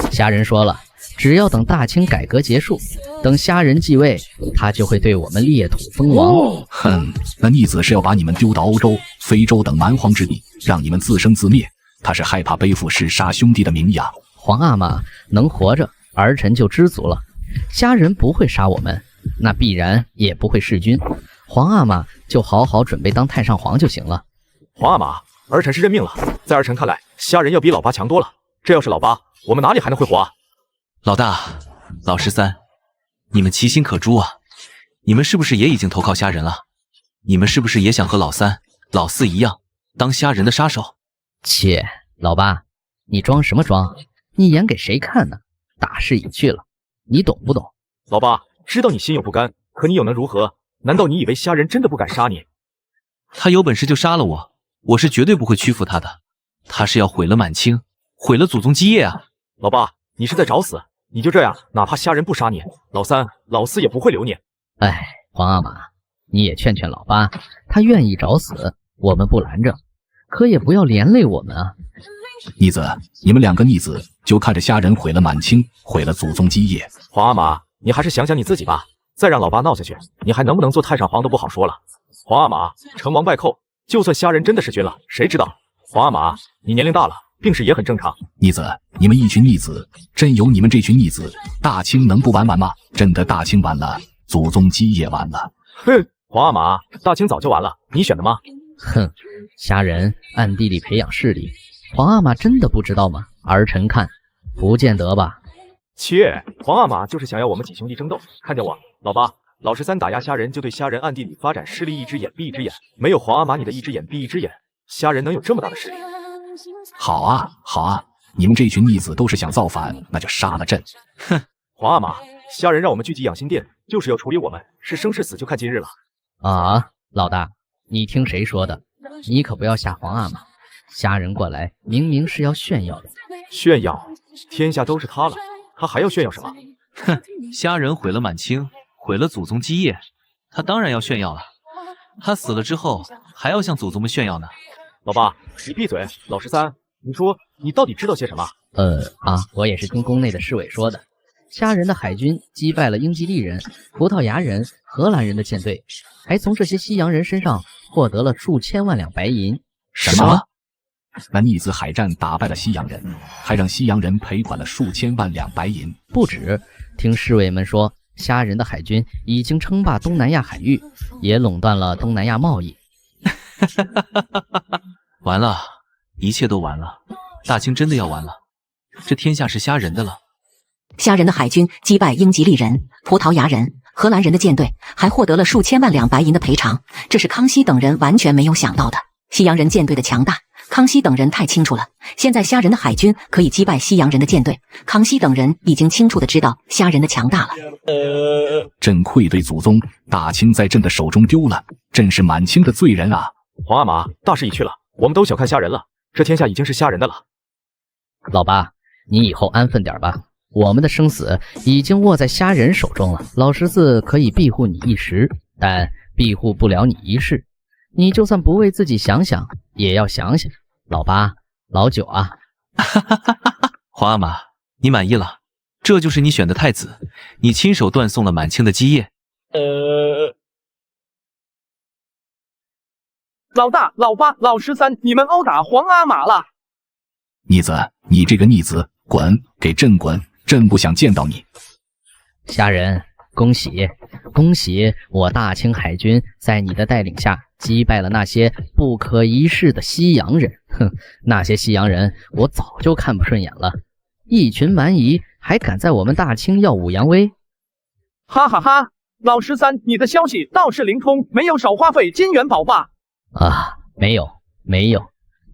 虾仁说了，只要等大清改革结束，等虾仁继位，他就会对我们裂土封王。哼，那逆子是要把你们丢到欧洲、非洲等蛮荒之地，让你们自生自灭。他是害怕背负弑杀兄弟的名义啊。皇阿玛能活着，儿臣就知足了。虾仁不会杀我们，那必然也不会弑君。皇阿玛就好好准备当太上皇就行了。皇阿玛，儿臣是认命了。在儿臣看来，虾仁要比老八强多了。这要是老八，我们哪里还能会活啊？老大、老13，你们其心可诛啊！你们是不是也已经投靠虾仁了？你们是不是也想和老3、老4一样，当虾仁的杀手？切，老八，你装什么装？你演给谁看呢？大势已去了，你懂不懂？老八，知道你心有不甘，可你又能如何？难道你以为虾仁真的不敢杀你？他有本事就杀了我，我是绝对不会屈服他的。他是要毁了满清，毁了祖宗基业啊！老八，你是在找死？你就这样，哪怕虾仁不杀你，老三、老四也不会留你。哎，皇阿玛，你也劝劝老八，他愿意找死，我们不拦着，可也不要连累我们啊。逆子，你们两个逆子就看着虾仁毁了满清，毁了祖宗基业。皇阿玛，你还是想想你自己吧。再让老八闹下去，你还能不能做太上皇都不好说了。皇阿玛，成王败寇，就算虾仁真的弑君了，谁知道？皇阿玛，你年龄大了，病逝也很正常。逆子，你们一群逆子，真有你们这群逆子，大清能不完吗？真的大清完了，祖宗基业完了。哼，皇阿玛，大清早就完了，你选的吗？哼，虾仁暗地里培养势力，皇阿玛真的不知道吗？儿臣看，不见得吧。切，皇阿玛就是想要我们几兄弟争斗。看见我，老八、老13打压虾仁，就对虾仁暗地里发展势力一只眼闭一只眼。没有皇阿玛你的一只眼闭一只眼，虾仁能有这么大的势力？好啊，好啊，你们这群逆子都是想造反，那就杀了朕！哼，皇阿玛，虾仁让我们聚集养心殿，就是要处理我们，是生是死就看今日了。啊，老大，你听谁说的？你可不要吓皇阿玛。虾仁过来，明明是要炫耀的。炫耀？天下都是他了，他还要炫耀什么？哼，虾仁毁了满清，毁了祖宗基业，他当然要炫耀了。他死了之后，还要向祖宗们炫耀呢。老八，你闭嘴！老13，你说你到底知道些什么？我也是听宫内的侍卫说的。虾仁的海军击败了英吉利人、葡萄牙人、荷兰人的舰队，还从这些西洋人身上获得了数千万两白银。什么？那逆子海战打败了西洋人，还让西洋人赔款了数千万两白银。不止，听侍卫们说，虾仁的海军已经称霸东南亚海域，也垄断了东南亚贸易。完了，一切都完了，大清真的要完了，这天下是虾仁的了。虾仁的海军击败英吉利人、葡萄牙人、荷兰人的舰队，还获得了数千万两白银的赔偿，这是康熙等人完全没有想到的。西洋人舰队的强大，康熙等人太清楚了。现在虾仁的海军可以击败西洋人的舰队，康熙等人已经清楚的知道虾仁的强大了。朕愧对祖宗，大清在朕的手中丢了，朕是满清的罪人啊！皇阿玛，大势已去了，我们都小看虾仁了，这天下已经是虾仁的了。老八，你以后安分点吧，我们的生死已经握在虾仁手中了。老14可以庇护你一时，但庇护不了你一世。你就算不为自己想想，也要想想老八、老9啊！皇阿玛，你满意了？这就是你选的太子，你亲手断送了满清的基业。老大、老八、老13，你们殴打皇阿玛了！逆子，你这个逆子，滚！给朕滚！朕不想见到你。虾仁，恭喜恭喜！我大清海军在你的带领下击败了那些不可一世的西洋人。哼，那些西洋人我早就看不顺眼了，一群蛮夷还敢在我们大清耀武扬威！哈哈哈！老13，你的消息倒是灵通，没有少花费金元宝吧？啊，没有，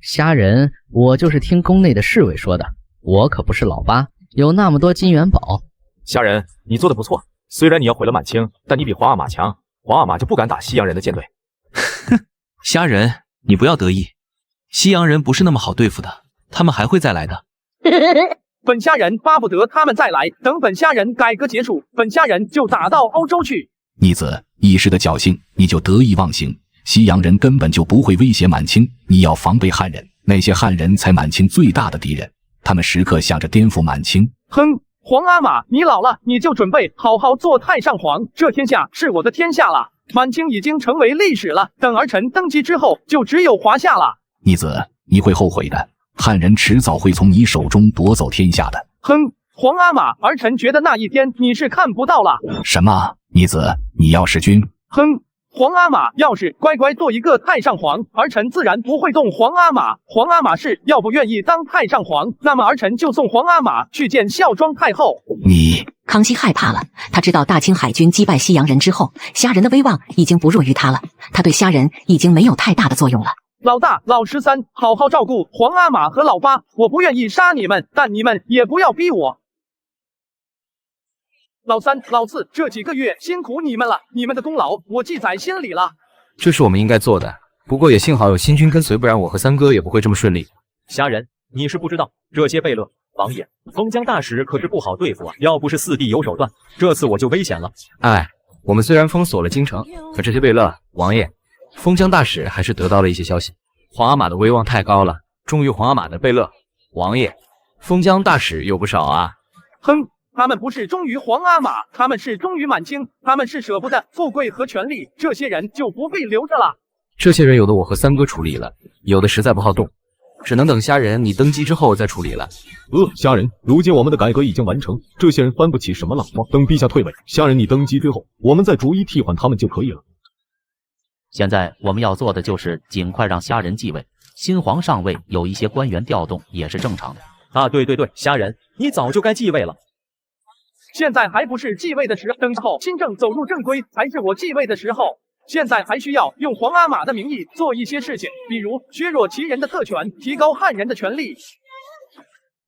虾仁，我就是听宫内的侍卫说的，我可不是老八，有那么多金元宝。虾仁，你做的不错，虽然你要毁了满清，但你比皇阿玛强，皇阿玛就不敢打西洋人的舰队。哼，虾仁，你不要得意，西洋人不是那么好对付的，他们还会再来的。本虾仁巴不得他们再来，等本虾仁改革结束，本虾仁就打到欧洲去。逆子，一时的侥幸你就得意忘形，西洋人根本就不会威胁满清，你要防备汉人，那些汉人才满清最大的敌人，他们时刻想着颠覆满清。哼，皇阿玛，你老了，你就准备好好做太上皇，这天下是我的天下了，满清已经成为历史了，等儿臣登基之后，就只有华夏了。逆子，你会后悔的，汉人迟早会从你手中夺走天下的。哼，皇阿玛，儿臣觉得那一天你是看不到了。什么？逆子，你要弑君？哼，皇阿玛要是乖乖做一个太上皇，儿臣自然不会动皇阿玛。皇阿玛是要不愿意当太上皇，那么儿臣就送皇阿玛去见孝庄太后。你……康熙害怕了，他知道大清海军击败西洋人之后，虾仁的威望已经不弱于他了，他对虾仁已经没有太大的作用了。老大、老13，好好照顾皇阿玛和老八。我不愿意杀你们，但你们也不要逼我。老3、老4，这几个月辛苦你们了，你们的功劳我记在心里了。这是我们应该做的，不过也幸好有新君跟随，不然我和三哥也不会这么顺利。虾仁，你是不知道，这些贝勒、王爷、封疆大使可是不好对付啊！要不是四弟有手段，这次我就危险了。哎，我们虽然封锁了京城，可这些贝勒、王爷、封疆大使还是得到了一些消息。皇阿玛的威望太高了，忠于皇阿玛的贝勒、王爷、封疆大使有不少啊。哼，他们不是忠于皇阿玛，他们是忠于满清，他们是舍不得富贵和权力，这些人就不必留着了。这些人有的我和三哥处理了，有的实在不好动，只能等虾仁你登基之后再处理了。虾仁，如今我们的改革已经完成，这些人翻不起什么浪花。等陛下退位，虾仁你登基之后，我们再逐一替换他们就可以了。现在我们要做的就是尽快让虾仁继位，新皇上位，有一些官员调动也是正常的。啊，对，虾仁，你早就该继位了。现在还不是继位的时候，等后新政走入正规才是我继位的时候。现在还需要用皇阿玛的名义做一些事情，比如削弱旗人的特权，提高汉人的权利。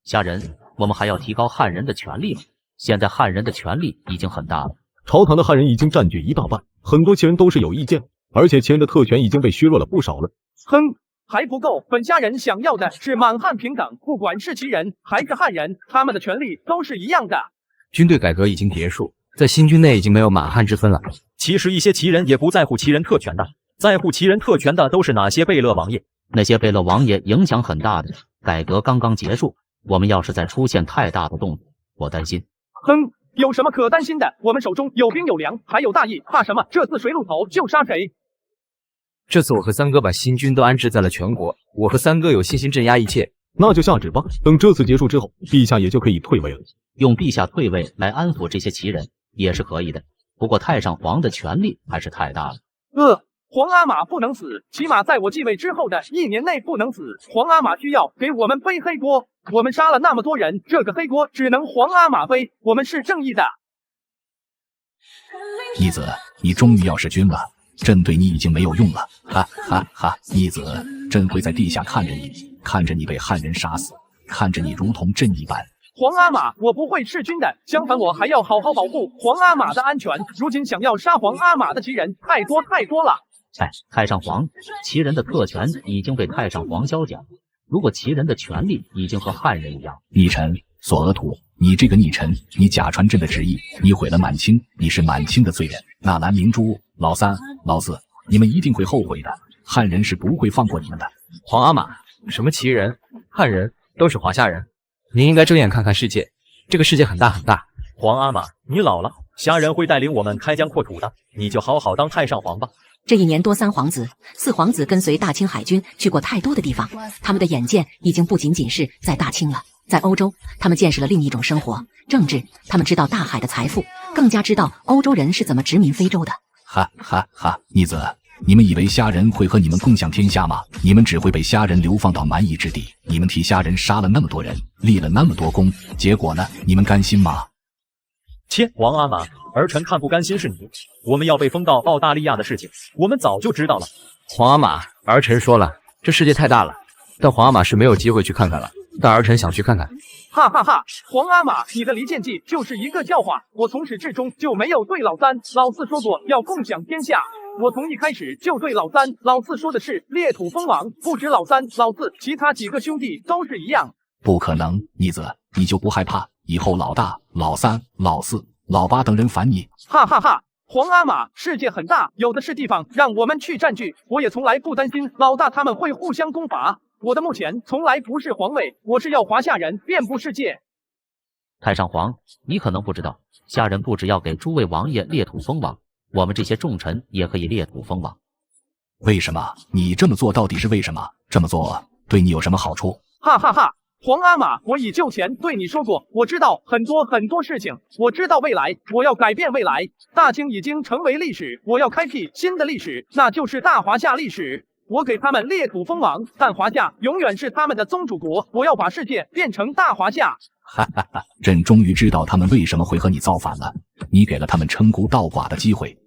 虾仁，我们还要提高汉人的权利吗？现在汉人的权利已经很大了，朝堂的汉人已经占据一大半，很多旗人都是有意见，而且旗人的特权已经被削弱了不少了。哼，还不够，本虾仁想要的是满汉平等，不管是旗人还是汉人，他们的权利都是一样的。军队改革已经结束，在新军内已经没有满汉之分了。其实一些旗人也不在乎旗人特权的，在乎旗人特权的都是哪些贝勒王爷？那些贝勒王爷影响很大的。改革刚刚结束，我们要是再出现太大的动作，我担心。哼，有什么可担心的？我们手中有兵有粮，还有大义，怕什么？这次谁露头就杀谁。这次我和三哥把新军都安置在了全国，我和三哥有信心镇压一切。那就下旨吧，等这次结束之后，陛下也就可以退位了。用陛下退位来安抚这些旗人也是可以的，不过太上皇的权力还是太大了。皇阿玛不能死，起码在我继位之后的1年内不能死。皇阿玛需要给我们背黑锅，我们杀了那么多人，这个黑锅只能皇阿玛背，我们是正义的。逆子，你终于要弑君了，朕对你已经没有用了，哈哈哈！逆子，朕会在地下看着你，看着你被汉人杀死，看着你如同朕一般。皇阿玛，我不会弑君的，相反，我还要好好保护皇阿玛的安全。如今想要杀皇阿玛的旗人太多了。太上皇，旗人的特权已经被太上皇削减，如果旗人的权利已经和汉人一样。逆臣索额图，你这个逆臣，你假传朕的旨意，你毁了满清，你是满清的罪人。纳兰明珠、老3、老4，你们一定会后悔的，汉人是不会放过你们的。皇阿玛，什么旗人、汉人都是华夏人，您应该睁眼看看世界，这个世界很大很大。皇阿玛，你老了，虾仁会带领我们开疆扩土的，你就好好当太上皇吧。这1年多，3皇子、4皇子跟随大清海军去过太多的地方，他们的眼界已经不仅仅是在大清了，在欧洲，他们见识了另一种生活、政治，他们知道大海的财富，更加知道欧洲人是怎么殖民非洲的。哈哈哈！逆子，你们以为虾仁会和你们共享天下吗？你们只会被虾仁流放到蛮夷之地。你们替虾仁杀了那么多人，立了那么多功，结果呢？你们甘心吗？切，皇阿玛，儿臣看不甘心是你。我们要被封到澳大利亚的事情，我们早就知道了。皇阿玛，儿臣说了，这世界太大了，但皇阿玛是没有机会去看看了。但儿臣想去看看。哈哈哈，皇阿玛，你的离间计就是一个笑话。我从始至终就没有对老3、老4说过要共享天下。我从一开始就对老3、老4说的是裂土封王，不止老3、老4，其他几个兄弟都是一样。不可能，逆子，你就不害怕以后老大、老3、老4、老8等人烦你？哈哈哈！皇阿玛，世界很大，有的是地方让我们去占据。我也从来不担心老大他们会互相攻伐。我的目前从来不是皇位，我是要华夏人遍布世界。太上皇，你可能不知道，夏人不只要给诸位王爷裂土封王，我们这些重臣也可以裂土封王。为什么？你这么做到底是为什么？这么做对你有什么好处？哈哈哈！皇阿玛，我以就前对你说过，我知道很多事情，我知道未来，我要改变未来。大清已经成为历史，我要开辟新的历史，那就是大华夏历史。我给他们裂土封王，但华夏永远是他们的宗主国。我要把世界变成大华夏。哈哈哈！朕终于知道他们为什么会和你造反了。你给了他们称孤道寡的机会，